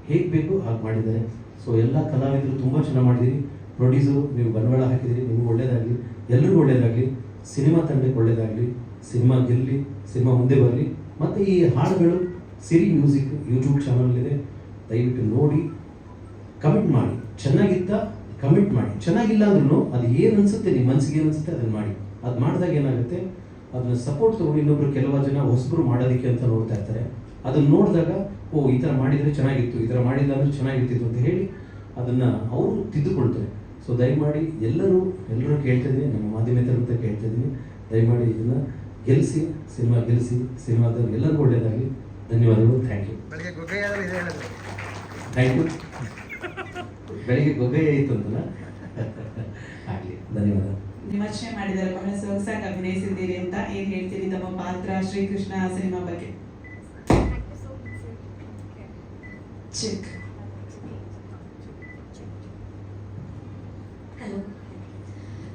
ಹೇಗೆ ಬೇಕು ಹಾಗೆ ಮಾಡಿದ್ದಾರೆ. ಸೊ ಎಲ್ಲ ಕಲಾವಿದರು ತುಂಬ ಚೆನ್ನಾಗಿ ಮಾಡಿದ್ದೀರಿ. ಪ್ರೊಡ್ಯೂಸರು ನೀವು ಬಂಡವಾಳ ಹಾಕಿದ್ದೀರಿ, ನಿಮ್ಗೆ ಒಳ್ಳೇದಾಗಲಿ, ಎಲ್ರಿಗೂ ಒಳ್ಳೇದಾಗಲಿ, ಸಿನಿಮಾ ತಂಡಕ್ಕೆ ಒಳ್ಳೇದಾಗಲಿ, ಸಿನಿಮಾ ಗೆಲ್ಲಿ, ಸಿನಿಮಾ ಮುಂದೆ ಬರಲಿ. ಮತ್ತು ಈ ಹಾಡುಗಳು ಸಿರಿ ಮ್ಯೂಸಿಕ್ ಯೂಟ್ಯೂಬ್ ಚಾನಲ್ ಇದೆ, ದಯವಿಟ್ಟು ನೋಡಿ, ಕಮೆಂಟ್ ಮಾಡಿ. ಚೆನ್ನಾಗಿತ್ತ ಕಮೆಂಟ್ ಮಾಡಿ, ಚೆನ್ನಾಗಿಲ್ಲ ಅಂದ್ರೂ ಅದು ಏನು ಅನಿಸುತ್ತೆ, ನಿಮ್ಮ ಮನಸ್ಸಿಗೆ ಏನು ಅನಿಸುತ್ತೆ ಅದನ್ನು ಮಾಡಿ. ಅದು ಮಾಡಿದಾಗ ಏನಾಗುತ್ತೆ, ಅದನ್ನ ಸಪೋರ್ಟ್ ತೊಗೊಂಡು ಇನ್ನೊಬ್ರು ಕೆಲವು ಜನ ಹೊಸಬ್ರು ಮಾಡೋದಕ್ಕೆ ಅಂತ ನೋಡ್ತಾ ಇರ್ತಾರೆ. ಅದನ್ನು ನೋಡಿದಾಗ ಓ ಈ ಥರ ಮಾಡಿದರೆ ಚೆನ್ನಾಗಿತ್ತು, ಈ ಥರ ಮಾಡಿಲ್ಲ ಅಂದರೆ ಚೆನ್ನಾಗಿರ್ತಿತ್ತು ಅಂತ ಹೇಳಿ ಅದನ್ನು ಅವರು ತಿದ್ದುಕೊಳ್ತಾರೆ. ಸೊ ದಯಮಾಡಿ ಎಲ್ಲರೂ ಕೇಳ್ತಾ ಇದ್ದೀನಿ, ನಮ್ಮ ಮಾಧ್ಯಮೇತರ ಅಂತ ಕೇಳ್ತಾ ಇದ್ದೀನಿ, ದಯಮಾಡಿ ಇದನ್ನು ಗೆಲ್ಲಿಸಿ, ಸಿನಿಮಾ ಗೆಲ್ಲಿಸಿ, ಸಿನಿಮಾದಲ್ಲಿ ಎಲ್ಲರಿಗೂ ಒಳ್ಳೆಯದಾಗಲಿ. ಧನ್ಯವಾದಗಳು. Thank you. ಬೆಳಗ್ಗೆ ಗೊಗ್ಗಯ್ಯಾದರೂ ಇದೆ ಹೇಳಿದ್ರು. Thank you. ಬೆಳಿಗ್ಗೆ ಗೊಗ್ಗಯ್ಯ ಇತ್ತು ಅಂತಲ್ಲ, ಆಗಲಿ. ಧನ್ಯವಾದ. ವಿಮರ್ಶೆ ಮಾಡಿದ್ದಾರೆ, ಬಹಳ ಸೊಗಸಾಗಿ ಅಭಿನಯಿಸಿದ್ದೀರಿ ಅಂತ. ಏನ್ ಹೇಳ್ತೀರಿ ತಮ್ಮ ಪಾತ್ರ ಶ್ರೀಕೃಷ್ಣ ಸಿನಿಮಾ ಬಗ್ಗೆ? ಚಿಕ್ hello,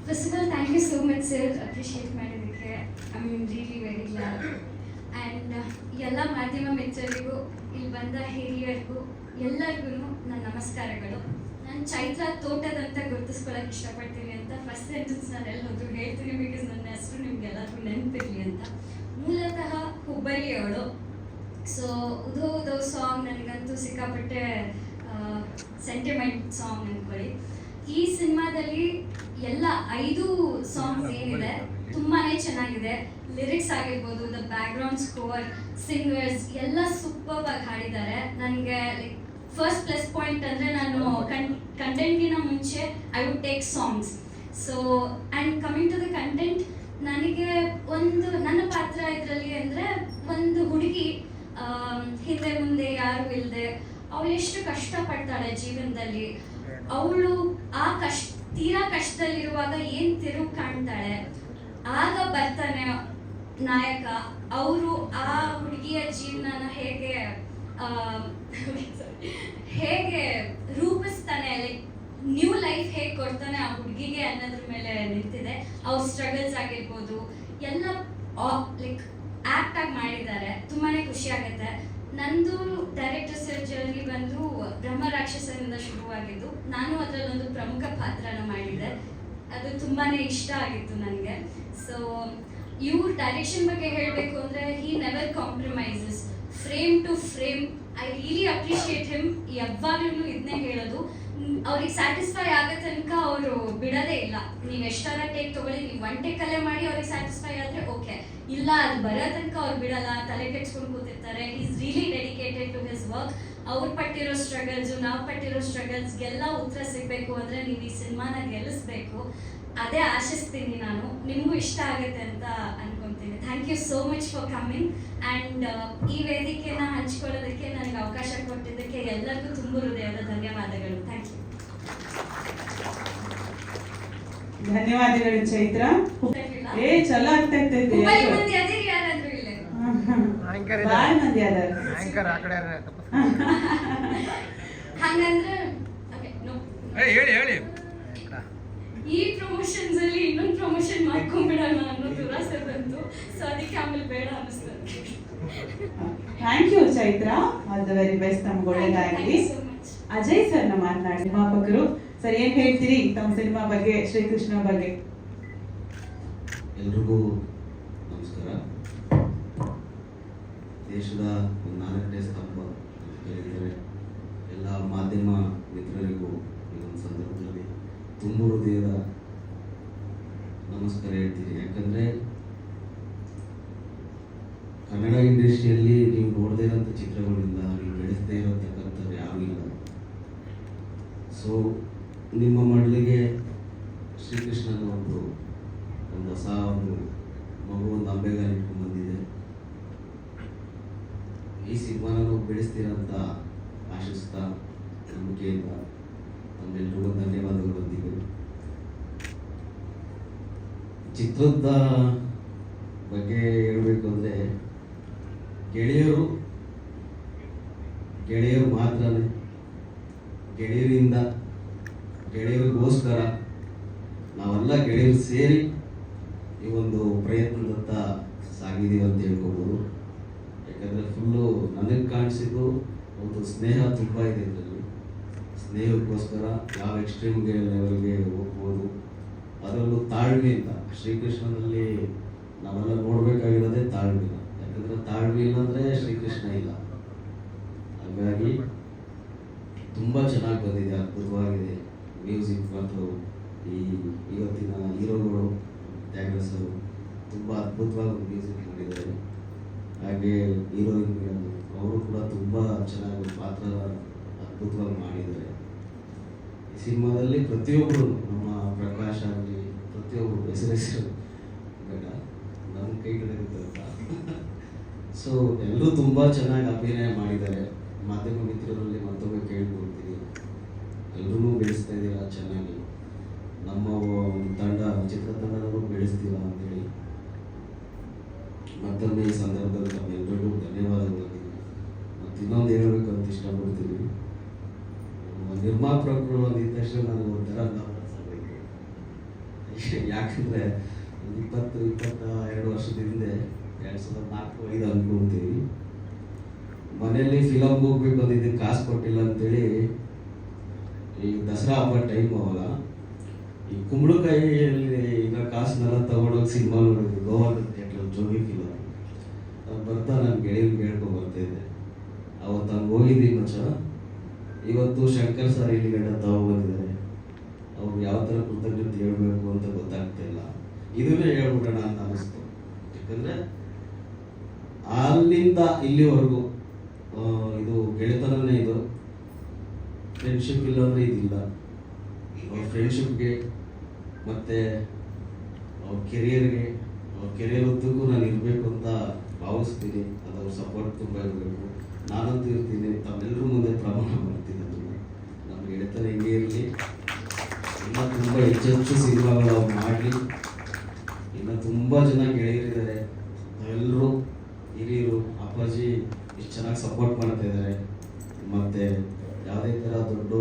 first of all thank you so much sir, appreciate ಮಾಡಿದ್ದಕ್ಕೆ. I am really very glad. And ಎಲ್ಲ ಮಾಧ್ಯಮ ಮಿತ್ರರಿಗೂ, ಇಲ್ಲಿ ಬಂದ ಹಿರಿಯರಿಗೂ ಎಲ್ಲರಿಗೂ ನನ್ನ ನಮಸ್ಕಾರಗಳು. ನಾನು ಚೈತ್ರ ತೋಟದಂತ ಗುರುತಿಸ್ಕೊಳ್ಳೋಕೆ ಇಷ್ಟಪಡ್ತೀನಿ ಅಂತ ಫಸ್ಟ್ ಸೆಂಟೆನ್ಸ್ ನಾನು ಎಲ್ಲೋದ್ರು ಹೇಳ್ತೀನಿ, ಬಿಕಾಸ್ ನನ್ನ ಹೆಸರು ನಿಮ್ಗೆಲ್ಲರಿಗೂ ನೆನಪಿರಲಿ ಅಂತ. ಮೂಲತಃ ಹುಬ್ಬಳ್ಳಿಯವಳು. ಸೊ ಉದೋ ಉದೋ ಸಾಂಗ್ ನನಗಂತೂ ಸಿಕ್ಕಾಪಟ್ಟೆ ಸೆಂಟಿಮೆಂಟ್ ಸಾಂಗ್ ಅಂದ್ಕೊಳ್ಳಿ. ಈ ಸಿನಿಮಾದಲ್ಲಿ ಎಲ್ಲ 5 ಸಾಂಗ್ಸ್ ಏನಿದೆ ತುಂಬಾ ಚೆನ್ನಾಗಿದೆ. ಲಿರಿಕ್ಸ್ ಆಗಿರ್ಬೋದು, ದ ಬ್ಯಾಕ್ಗ್ರೌಂಡ್ ಸ್ಕೋರ್, ಸಿಂಗರ್ಸ್ ಎಲ್ಲ ಸೂಪರ್ ಆಗಿ ಹಾಡಿದ್ದಾರೆ. ನನಗೆ ಲೈಕ್ ಫಸ್ಟ್ ಪ್ಲಸ್ ಪಾಯಿಂಟ್ ಅಂದರೆ ನಾನು ಕಂಟೆಂಟ್ಗಿನ ಮುಂಚೆ I would take songs. So and coming to the content, ನನಗೆ ನನ್ನ ಪಾತ್ರ ಇದರಲ್ಲಿ ಅಂದರೆ ಒಂದು ಹುಡುಗಿ ಹಿಂದೆ ಮುಂದೆ ಯಾರು ಇಲ್ಲದೆ ಅವಳು ಎಷ್ಟು ಕಷ್ಟಪಡ್ತಾಳೆ ಜೀವನದಲ್ಲಿ. ಅವಳು ಆ ತೀರಾ ಕಷ್ಟದಲ್ಲಿರುವಾಗ ಏನು ತಿರುವು ಕಾಣ್ತಾಳೆ, ಆಗ ಬರ್ತಾನೆ ನಾಯಕ. ಅವರು ಆ ಹುಡುಗಿಯ ಜೀವನನ ಹೇಗೆ ರೂಪಿಸ್ತಾನೆ, ಲೈಕ್ ನ್ಯೂ ಲೈಫ್ ಹೇಗೆ ಕೊಡ್ತಾನೆ ಆ ಹುಡುಗಿಗೆ ಅನ್ನೋದ್ರ ಮೇಲೆ ನಿಂತಿದೆ. ಅವ್ರ ಸ್ಟ್ರಗಲ್ಸ್ ಆಗಿರ್ಬೋದು ಎಲ್ಲ ಲೈಕ್ ಆ್ಯಕ್ಟ್ ಆಗಿ ಮಾಡಿದ್ದಾರೆ. ತುಂಬಾ ಖುಷಿ ಆಗುತ್ತೆ. ನಂದು ಡೈರೆಕ್ಟರ್ ಸರ್ ಜರ್ನಿ ಬಂದು ಬ್ರಹ್ಮ ರಾಕ್ಷಸನಿಂದ ಶುರುವಾಗಿದ್ದು, ನಾನು ಅದರಲ್ಲೊಂದು ಪ್ರಮುಖ ಪಾತ್ರನ ಮಾಡಿದ್ದೆ. ಅದು ತುಂಬಾ ಇಷ್ಟ ಆಗಿತ್ತು ನನಗೆ. ಸೊ ಇವ್ರ ಡೈರೆಕ್ಷನ್ ಬಗ್ಗೆ ಹೇಳಬೇಕು ಅಂದರೆ, he never compromises, frame to frame. I really appreciate him. ಯಾವಾಗಲೂ ಇದನ್ನೇ ಹೇಳೋದು, ಅವ್ರಿಗೆ ಸ್ಯಾಟಿಸ್ಫೈ ಆಗೋ ತನಕ ಅವರು ಬಿಡೋದೇ ಇಲ್ಲ. ನೀವು ಎಷ್ಟಾರ ಟೇಕ್ ತೊಗೊಳ್ಳಿ, ನೀವು 1 ಟೇಕಲ್ಲೇ ಮಾಡಿ ಅವ್ರಿಗೆ ಸ್ಯಾಟಿಸ್ಫೈ ಆದರೆ ಓಕೆ, ಇಲ್ಲ ಅದು ಬರೋ ತನಕ ಅವ್ರು ಬಿಡಲ್ಲ, ತಲೆ ಕೆಡ್ಸ್ಕೊಂಡು ಕೂತಿರ್ತಾರೆ. Is really dedicated to his work. ಅವ್ರು ಪಟ್ಟಿರೋ ಸ್ಟ್ರಗಲ್ಸು, ನಾವು ಪಟ್ಟಿರೋ ಸ್ಟ್ರಗಲ್ಸ್ಗೆಲ್ಲ ಉತ್ತರ ಸಿಗಬೇಕು ಅಂದರೆ ನೀವು ಈ ಸಿನಿಮಾನ ಗೆಲ್ಲಿಸ್ಬೇಕು. ಅದೇ ಆಶಿಸ್ತೀನಿ ನಾನು. ನಿಮಗೂ ಇಷ್ಟ ಆಗುತ್ತೆ ಅಂತ ಅನ್ಕೊತೀನಿ. Thank you so much for coming. And ಈ ವೇದಿಕೆನ ಹಂಚ್ಕೊಳ್ಳೋದಕ್ಕೆ ನನಗೆ ಅವಕಾಶ ಕೊಟ್ಟಿದ್ದಕ್ಕೆ ಎಲ್ಲರಿಗೂ ತುಂಬ ಹೃದಯದ ಧನ್ಯವಾದಗಳು. Thank you. ಧನ್ಯವಾದಗಳು ಚೈತ್ರ. ಚಲೋ ಆಗ್ತಾ ಇರ್ತೈತಿ. ಮಂದಿ ಅದಿರಿ ಯಾರಾದ್ರೂ ಇಲ್ಲ? ಆಂಕರ್ ಬಾಳ ಮಂದಿ ಅದಾರ. ಆಂಕರ್ ಆ ಕಡೆ ಹಂಗಂದ್ರೆ ಹೇಳಿ ಈ ಪ್ರಮೋಷನ್ಸ್ ಅಲ್ಲಿ ಇನ್ನೊಂದು ಪ್ರಮೋಷನ್ ಮಾಡ್ಕೊಂಡ್ಬಿಡೋಣ ಅನ್ನೋ ದುರಾಸೆ ಬಂತು. ಸೊ ಅದಕ್ಕೆ ಆಮೇಲೆ ಬೇಡ ಅನಿಸ್ತದೆ. Thank you Chaitra. All the very best. ನಮ್ಗೆ ಒಳ್ಳೇದಾಗಲಿ. ಅಜಯ್ ಸರ್ ನ ಮಾತನಾಡಿ, ನಿರ್ಮಾಪಕರು ಸರ್, ಏನ್ ಹೇಳ್ತೀರಿ ತಮ್ಮ ಸಿನಿಮಾ ಬಗ್ಗೆ, ಶ್ರೀಕೃಷ್ಣ ಬಗ್ಗೆ? ಎಲ್ರಿಗೂ ನಮಸ್ಕಾರ. ದೇಶದ 4ನೇ ಸ್ತಂಭ ಅಂತ ಹೇಳಿದರೆ ಎಲ್ಲ ಮಾಧ್ಯಮ ಮಿತ್ರರಿಗೂ ಈ ಒಂದು ಸಂದರ್ಭದಲ್ಲಿ ತುಂಬ ಹೃದಯದ ನಮಸ್ಕಾರ ಹೇಳ್ತೀನಿ. ಯಾಕಂದರೆ ಕನ್ನಡ ಇಂಡಸ್ಟ್ರಿಯಲ್ಲಿ ನೀವು ನೋಡದೇ ಇರೋಂಥ ಚಿತ್ರಗಳಿಂದ, ನೀವು ಬೆಳೆಸದೇ ಇರೋತಕ್ಕಂಥದ್ದು ಯಾರೂ ಇಲ್ಲ. ಸೊ ನಿಮ್ಮ ಮಡಲಿಗೆ ಅಂತ ಆಶಿಸ್ತಾ ನಂಬಿಕೆಯಿಂದ ತಮ್ಮೆಲ್ಲರಿಗೂ ಧನ್ಯವಾದಗಳೊಂದಿಗೆ ಚಿತ್ರದ ಬಗ್ಗೆ ಹೇಳಬೇಕು ಅಂದರೆ ಗೆಳೆಯರು ಮಾತ್ರನೇ, ಗೆಳೆಯರಿಂದ ಗೆಳೆಯರಿಗೋಸ್ಕರ ನಾವೆಲ್ಲ ಗೆಳೆಯರು ಸೇರಿ ಈ ಒಂದು ಪ್ರಯತ್ನದತ್ತ ಸಾಗಿದ್ದೀವಿ ಅಂತ ಹೇಳ್ಕೊಬೋದು. ಯಾಕಂದರೆ ಫುಲ್ಲು ನನಗೆ ಕಾಣಿಸಿದ್ದು ಒಂದು ಸ್ನೇಹ ತುಂಬ ಇದೆ ಇದರಲ್ಲಿ. ಸ್ನೇಹಕ್ಕೋಸ್ಕರ ಯಾವ ಎಕ್ಸ್ಟ್ರೀಮ್ಗೆ ಲೆವೆಲ್ಗೆ ಹೋಗ್ಬೋದು, ಅದರಲ್ಲೂ ತಾಳ್ಮೆಯಿಂದ. ಶ್ರೀಕೃಷ್ಣನಲ್ಲಿ ನಾವೆಲ್ಲ ನೋಡಬೇಕಾಗಿರೋದೇ ತಾಳ್ಮೆನ. ಯಾಕಂದರೆ ತಾಳ್ಮೆ ಇಲ್ಲಾಂದರೆ ಶ್ರೀಕೃಷ್ಣ ಇಲ್ಲ. ಹಾಗಾಗಿ ತುಂಬ ಚೆನ್ನಾಗಿ ಬಂದಿದೆ, ಅದ್ಭುತವಾಗಿದೆ. ಮ್ಯೂಸಿಕ್ ಮತ್ತು ಇವತ್ತಿನ ಹೀರೋಗಳು ತ್ಯಾಗರಾಜ್ ಅವರು ತುಂಬ ಅದ್ಭುತವಾಗಿ ಮ್ಯೂಸಿಕ್ ಮಾಡಿದ್ದಾರೆ. ಹಾಗೆ ಹೀರೋಯಿನ್ ಅವರು ಕೂಡ ತುಂಬ ಚೆನ್ನಾಗಿ ಪಾತ್ರ ಅದ್ಭುತವಾಗಿ ಮಾಡಿದ್ದಾರೆ. ಈ ಸಿನಿಮಾದಲ್ಲಿ ಪ್ರತಿಯೊಬ್ಬರು, ನಮ್ಮ ಪ್ರಕಾಶ್ ಆಗಲಿ ಪ್ರತಿಯೊಬ್ಬರು ಹೆಸರು ಬೇಡ, ನಮ್ಮ ಕೈ ಕಡೆ ಅಂತ. ಸೊ ಎಲ್ಲರೂ ತುಂಬ ಚೆನ್ನಾಗಿ ಅಭಿನಯ ಮಾಡಿದ್ದಾರೆ. ಮಾಧ್ಯಮ ಮಿತ್ರರಲ್ಲಿ ಮತ್ತೊಮ್ಮೆ ಕೇಳ್ಕೊಳ್ತೀನಿ, ಎಲ್ಲರೂ ಬೆಳೆಸ್ತಾ ಇದ್ದೀರಾ ಚೆನ್ನಾಗಿ. ನಮ್ಮ ತಂಡ, ಚಿತ್ರತಂಡದವರು ಬೆಳೆಸ್ತೀರಾ ಅಂತೇಳಿ ಮತ್ತೊಮ್ಮೆ ಈ ಸಂದರ್ಭದಲ್ಲಿ ತಮ್ಮೆಲ್ಲರಿಗೂ ಧನ್ಯವಾದಗಳು. ಮತ್ತು ಇನ್ನೊಂದು ಹೇಳಬೇಕಂತ ಇಷ್ಟಪಡ್ತೀನಿ, ನಿರ್ಮಾಪಕರು ಅಂದಿದ ತಕ್ಷಣ ನನಗೆ ಒಂಥರ ಆಗಬೇಕು. ಯಾಕಂದರೆ 22 ವರ್ಷದ ಹಿಂದೆ 2004-2005 ಅನ್ಕೊಳ್ತೀವಿ, ಮನೆಯಲ್ಲಿ ಫಿಲಮ್ಗೆ ಹೋಗ್ಬೇಕು ಅಂದಿದ್ದು ಕಾಸು ಕೊಟ್ಟಿಲ್ಲ ಅಂತೇಳಿ ಈ ದಸರಾ ಹಬ್ಬ ಟೈಮ್ ಅವಾಗ ಈ ಕುಂಬಳಕಾಯಿಯಲ್ಲಿ ಈಗ ಕಾಸನ್ನೆಲ್ಲ ತಗೊಂಡೋಗಿ ಸಿನಿಮಾ ನೋಡಿದ್ವಿ ಗೋವಾದ ಥಿಯೇಟ್ರಲ್ಲಿ, ಜೋಗಿ ಫಿಲಮ್. ಅದು ಬರ್ತಾ ನಾನು ಗೆಳೆಯರಿಗೆ ಹೇಳ್ಕೊಂಡು ಬರ್ತಾಯಿದ್ದೆ. ಅವತ್ತು ಹಂಗೆ ಹೋಗಿದ್ವಿ ಮಚ್ಚ. ಇವತ್ತು ಶಂಕರ್ ಸರ್ ಇಲ್ಲಿ ಗಂಡ ತಗೊಬಂದಿದ್ದಾರೆ. ಅವ್ರು ಯಾವ ಥರ ಕೃತಜ್ಞತೆ ಹೇಳ್ಬೇಕು ಅಂತ ಗೊತ್ತಾಗ್ತಾ ಇಲ್ಲ. ಇದನ್ನೇ ಹೇಳ್ಬಿಡೋಣ ಅಂತ ಅನ್ನಿಸ್ತು. ಯಾಕಂದರೆ ಅಲ್ಲಿಂದ ಇಲ್ಲಿವರೆಗೂ ಇದು ಗೆಳೆತನನೇ. ಇದು ಫ್ರೆಂಡ್ಶಿಪ್ ಇಲ್ಲಾಂದರೆ ಇದಿಲ್ಲ. ಅವ್ರ ಫ್ರೆಂಡ್ಶಿಪ್ಗೆ ಮತ್ತು ಅವ್ರ ಕೆರಿಯರ್ ಉದ್ದಕ್ಕೂ ನಾನು ಇರಬೇಕು ಅಂತ ಭಾವಿಸ್ತೀನಿ. ಅದು ಅವ್ರ ಸಪೋರ್ಟ್ ತುಂಬ ಇರಬೇಕು. ನಾನಂತೂ ಇರ್ತೀನಿ, ತಮ್ಮೆಲ್ಲರೂ ಮುಂದೆ ಪ್ರಮಾಣ ಮಾಡ್ತೀನಿ. ಅದನ್ನು ನಮ್ಮ ಗೆಳೆತನ ಹಿಂಗೆ ಇರಲಿ, ಇನ್ನೂ ತುಂಬ ಹೆಚ್ಚೆಚ್ಚು ಸಿನಿಮಾಗಳು ಅವ್ರು ಮಾಡಲಿ. ಇನ್ನು ತುಂಬ ಜನ ಗೆಳೆಯರಿದ್ದಾರೆ, ಎಲ್ಲರೂ ಹಿರಿಯರು, ಅಪ್ಪಾಜಿ ಇಷ್ಟು ಚೆನ್ನಾಗಿ ಸಪೋರ್ಟ್ ಮಾಡ್ತಾ ಇದ್ದಾರೆ. ಮತ್ತು ಯಾವುದೇ ಥರ ದೊಡ್ಡ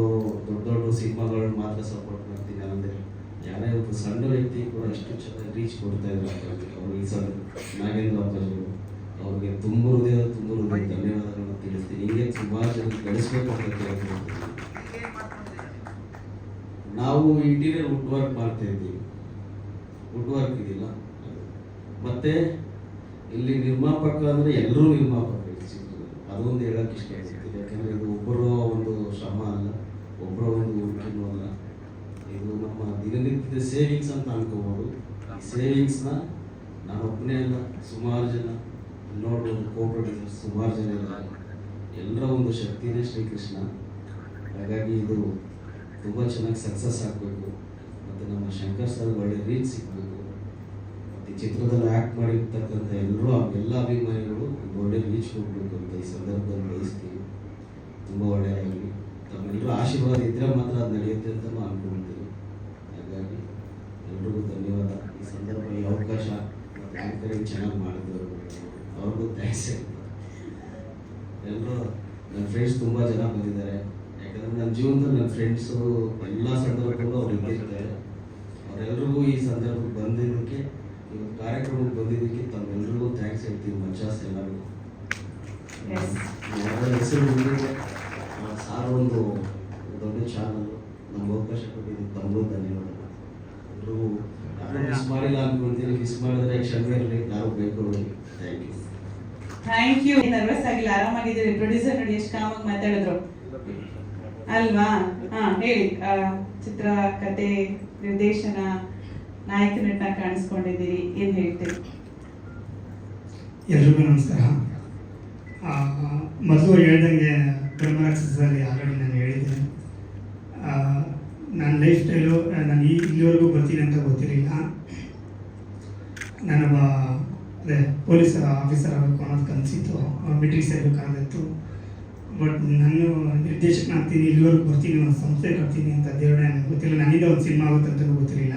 ಸಿನಿಮಾಗಳು ಮಾತ್ರ ಸಪೋರ್ಟ್ ಮಾಡ್ತೀನಿ ಅಂದರೆ, ಯಾರೇ ಒಬ್ಬ ಸಣ್ಣ ವ್ಯಕ್ತಿ ಕೂಡ ಇಷ್ಟು ಚೆನ್ನಾಗಿ ರೀಚ್ ಕೊಡ್ತಾ ಇದ್ದಾರೆ. ಅವರು ಈ ಸಲ ನಾಗೇಂದ್ರ ಅಪ್ಪಾಜಿಗಳು ಅವ್ರಿಗೆ ತುಂಬ ಹೃದಯ ಧನ್ಯವಾದಗಳನ್ನು ತಿಳಿಸ್ತೀನಿ. ಹೀಗೆ ಸುಮಾರು ಜನ ಬೆಳೆಸ್ಬೇಕು ಅಂತ ಕೇಳ್ಕೊಳ್ತೀನಿ. ನಾವು ಇಂಟೀರಿಯರ್ ವುಡ್ ವರ್ಕ್ ಮಾಡ್ತಾ ಇದ್ದೀವಿ. ವುಡ್ ವರ್ಕ್ ಇದೆಯಲ್ಲ, ಮತ್ತು ಇಲ್ಲಿ ನಿರ್ಮಾಪಕ ಅಂದರೆ ಎಲ್ಲರೂ ನಿರ್ಮಾಪಕ. ಅದೊಂದು ಹೇಳಕ್ಕೆ ಇಷ್ಟ ಆಗ್ತಿದೆ. ಯಾಕಂದರೆ ಇದು ಒಬ್ಬರು ಒಂದು ಶ್ರಮ ಅಲ್ಲ, ಒಬ್ಬರ ಒಂದು ಹುಡುಕಿನೂ ಅಲ್ಲ. ಇದು ನಮ್ಮ ದಿನನಿತ್ಯದ ಸೇವಿಂಗ್ಸ್ ಅಂತ ಅನ್ಕೋಬೋದು. ಈ ಸೇವಿಂಗ್ಸ್ನ ನಾನು ಒಬ್ಬನೇ ಅಲ್ಲ, ಸುಮಾರು ಜನ ನೋಡ್ಬೋದು, ಕೋಆಪರೇಟಿವ್ಸ್ ಸುಮಾರು ಜನ ಇದ್ದಾರೆ. ಎಲ್ಲರ ಒಂದು ಶಕ್ತಿನೇ ಶ್ರೀಕೃಷ್ಣ. ಹಾಗಾಗಿ ಇದು ತುಂಬ ಚೆನ್ನಾಗಿ ಸಕ್ಸಸ್ ಆಗಬೇಕು. ಮತ್ತು ನಮ್ಮ ಶಂಕರ್ ಸರ್ ಒಳ್ಳೆ ರೀಚ್ ಸಿಗಬೇಕು. ಮತ್ತು ಚಿತ್ರದಲ್ಲಿ ಆ್ಯಕ್ಟ್ ಮಾಡಿರ್ತಕ್ಕಂಥ ಎಲ್ಲ ಅಭಿಮಾನಿಗಳು ಒಳ್ಳೆ ರೀಚ್ ಹೋಗಬೇಕು ಅಂತ ಈ ಸಂದರ್ಭದಲ್ಲಿ ಬಯಸ್ತೀವಿ. ತುಂಬ ಒಳ್ಳೆಯದಾಗಲಿ. ತಮ್ಮೆಲ್ಲರೂ ಆಶೀರ್ವಾದ ಇದ್ದರೆ ಮಾತ್ರ ಅದು ನಡೆಯುತ್ತೆ ಅಂತ ನಾವು ಅಂದ್ಕೊಳ್ತೀವಿ. ಹಾಗಾಗಿ ಎಲ್ರಿಗೂ ಧನ್ಯವಾದ. ಈ ಸಂದರ್ಭದಲ್ಲಿ ಅವಕಾಶ ಮತ್ತು ಆ್ಯಂಕರಿಂಗ್ ಚೆನ್ನಾಗಿ ಮಾಡಿದವರು ಅವ್ರಿಗೂ ಥ್ಯಾಂಕ್ಸ್. ಎಲ್ಲರೂ ನನ್ನ ಫ್ರೆಂಡ್ಸ್ ತುಂಬ ಜನ ಬಂದಿದ್ದಾರೆ. ಯಾಕಂದರೆ ನನ್ನ ಜೀವನದಲ್ಲಿ ನನ್ನ ಫ್ರೆಂಡ್ಸು ಎಲ್ಲ ಸಂದರ್ಭದಲ್ಲೂ ಅವ್ರು ಇದ್ದಿರ್ತಾರೆ. ಅವರೆಲ್ಲರಿಗೂ ಈ ಸಂದರ್ಭಕ್ಕೆ ಬಂದಿದ್ದಕ್ಕೆ, ಇವತ್ತು ಕಾರ್ಯಕ್ರಮಕ್ಕೆ ಬಂದಿದ್ದಕ್ಕೆ ತಮ್ಮೆಲ್ಲರಿಗೂ ಥ್ಯಾಂಕ್ಸ್ ಹೇಳ್ತೀವಿ. ಮಚಾಸ್ ಎಲ್ಲರಿಗೂ ಹೆಸರು ಬಂದಿದೆ. ಸಾರ್ ಒಂದು ದೊಡ್ಡ ಚಾನಲ್ ನಮ್ಗೆ ಅವಕಾಶ ಕೊಟ್ಟಿದ್ದಕ್ಕೆ ತಮಗೂ ಧನ್ಯವಾದಗಳು. ಎಲ್ರಿಗೂ ಯಾರು ಮಿಸ್ ಮಾಡಿಲ್ಲ ಅಂದ್ಕೊಳ್ತೀನಿ. ಮಿಸ್ ಮಾಡಿದ್ರೆ ಕ್ಷಮೆ ಇರಲಿ, ಯಾರು ಬೇಕು. Thank you. ನರ್ವಸ್ ಆಗಿಲ್ಲ, ಆರಾಮಾಗಿದ್ದೀರಿ. ಪ್ರೊಡ್ಯೂಸರ್ ನೋಡಿ ಎಷ್ಟು ಕಾಮಾಗಿ ಮಾತಾಡಿದ್ರು ಅಲ್ವಾ? ಹೇಳಿ, ಚಿತ್ರ, ಕತೆ, ನಿರ್ದೇಶನ, ನಾಯಕ ನಟ ಕಾಣಿಸ್ಕೊಂಡಿದ್ದೀರಿ, ಏನು ಹೇಳ್ತೀರಿ? ಎಲ್ರಿಗೂ ನಮಸ್ಕಾರ. ಮೊದಲು ಹೇಳ್ದಂಗೆ ಬ್ರಹ್ಮರಾಕ್ಷಸದಲ್ಲಿ ಆಲ್ರೆಡಿ ನಾನು ಹೇಳಿದ್ದೇನೆ. ನನ್ನ ಲೈಫ್ ಸ್ಟೈಲು ನಾನು ಇಲ್ಲಿವರೆಗೂ ಬರ್ತೀನಿ ಅಂತ ಗೊತ್ತಿರಲಿಲ್ಲ. ನಾನು ಅದೇ ಪೊಲೀಸ್ ಆಫೀಸರ್ ಆಗಬೇಕು ಅನ್ನೋದು ಕನಸಿತ್ತು. ಮಿಲಿಟರಿ ಸೇರಬೇಕು ಅನ್ನೋದಿತ್ತು. ಬಟ್ ನಾನು ನಿರ್ದೇಶಕನಾಗ್ತೀನಿ, ಇಲ್ಲಿವರೆಗೂ ಬರ್ತೀನಿ, ಒಂದು ಸಂಸ್ಥೆ ಕಟ್ತೀನಿ ಅಂತ ದೇವರೇ ನನಗೆ ಗೊತ್ತಿಲ್ಲ. ನನ್ನಿಂದ ಒಂದು ಸಿನಿಮಾ ಆಗುತ್ತೆ ಅಂತಲೂ ಗೊತ್ತಿರಲಿಲ್ಲ.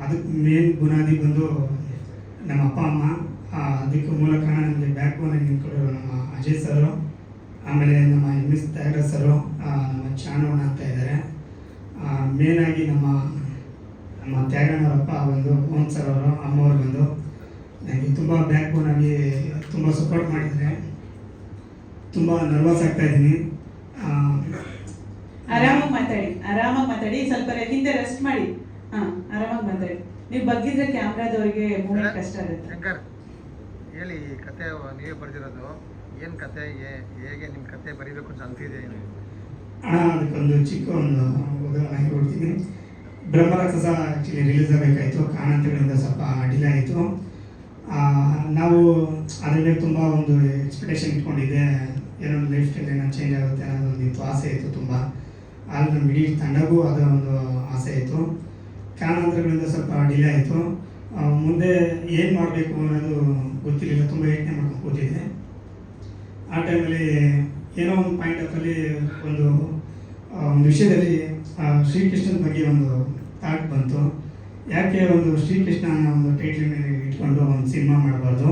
ಅದಕ್ಕೆ ಮೇನ್ ಬುನಾದಿ ಬಂದು ನಮ್ಮ ಅಪ್ಪ ಅಮ್ಮ. ಅದಕ್ಕೆ ಮೂಲ ಕಾರಣ ನನಗೆ ಬ್ಯಾಕ್ ಬೋನಾಗಿ ನಿಂತ್ಕೊಳ್ಳೋರು ನಮ್ಮ ಅಜಯ್ ಸರು, ಆಮೇಲೆ ನಮ್ಮ MS ತ್ಯಾಗರಾಜ್ ಸರು, ನಮ್ಮ ಚಾಣೋಣ ಅಂತ ಇದ್ದಾರೆ. ಮೇನಾಗಿ ನಮ್ಮ ತ್ಯಾಗಣ್ಣವರಪ್ಪ ಬಂದು ಮೋಹನ್ ಸರ್ ಅವರು, ಅಮ್ಮವ್ರು ಬಂದು ನನಗೆ ತುಂಬ ಬ್ಯಾಕ್ ಬೋನಾಗಿ ತುಂಬ ಸಪೋರ್ಟ್ ಮಾಡಿದ್ದಾರೆ. ತುಂಬ ನರ್ವಸ್ ಆಗ್ತಾ ಇದ್ದೀನಿ. ಆರಾಮಾಗಿ ಮಾತಾಡಿ, ಸ್ವಲ್ಪ ಹಿಂದೆ ರೆಸ್ಟ್ ಮಾಡಿ. ಆರಾಮಾಗಿ ಮಾತಾಡಿ. ನೀವು ಬಗ್ಗಿದ್ರೆ ಕ್ಯಾಮ್ರಾದವ್ರಿಗೆ ಮೂಮೆಂಟ್ ಕಷ್ಟ ಆಗುತ್ತೆ. ಶಂಕರ್ ಹೇಳಿ, ಈ ಕತೆ ನೀವೇ ಬರೆದಿರೋದು, ಏನು ಕತೆ, ಹೇಗೆ ನಿಮ್ಮ ಕತೆ ಬರೀಬೇಕು ಅಂತ ಅನ್ಸಿದೆ? ಅದಕ್ಕೊಂದು ಚಿಕ್ಕ ಒಂದು ಉದಾಹರಣೆ ಕೊಡ್ತೀನಿ. ಬ್ರಹ್ಮರಾಕ್ಷಸ ಆ್ಯಕ್ಚುಲಿ ರಿಲೀಸ್ ಆಗಬೇಕಾಯಿತು, ಕಾರಣಾಂತರಗಳಿಂದ ಸ್ವಲ್ಪ ಡಿಲೇ ಆಯಿತು. ನಾವು ಅದ್ರ ಮೇಲೆ ತುಂಬ ಒಂದು ಎಕ್ಸ್ಪೆಕ್ಟೇಷನ್ ಇಟ್ಕೊಂಡಿದ್ದೆ, ಏನೋ ಒಂದು ಲೈಫ್ ಸ್ಟೈಲ್ ಏನೋ ಚೇಂಜ್ ಆಗುತ್ತೆ ಅನ್ನೋದೊಂದು ಇತ್ತು, ಆಸೆ ಇತ್ತು ತುಂಬ. ಅಲ್ಲಿ ನಮ್ಮ ಇಡೀ ತಂಡಗೂ ಅದರ ಒಂದು ಆಸೆ ಇತ್ತು. ಕಾರಣಾಂತರಗಳಿಂದ ಸ್ವಲ್ಪ ಡಿಲೇ ಆಯಿತು. ಮುಂದೆ ಏನು ಮಾಡಬೇಕು ಅನ್ನೋದು ಗೊತ್ತಿರಲಿಲ್ಲ, ತುಂಬ ಯೋಚನೆ ಮಾಡ್ಕೊಂಡು ಕೂತಿದ್ದೆ. ಆ ಟೈಮಲ್ಲಿ ಏನೋ ಒಂದು ಪಾಯಿಂಟ್ ಆಫಲ್ಲಿ ಒಂದು ವಿಷಯದಲ್ಲಿ ಶ್ರೀಕೃಷ್ಣನ ಬಗ್ಗೆ ಒಂದು ಥಾಟ್ ಬಂತು. ಯಾಕೆ ಒಂದು ಶ್ರೀಕೃಷ್ಣ ಅನ್ನೋ ಒಂದು ಟೈಟ್ಲ್ ಮೇಲೆ ಇಟ್ಕೊಂಡು ಒಂದು ಸಿನಿಮಾ ಮಾಡಬಾರ್ದು?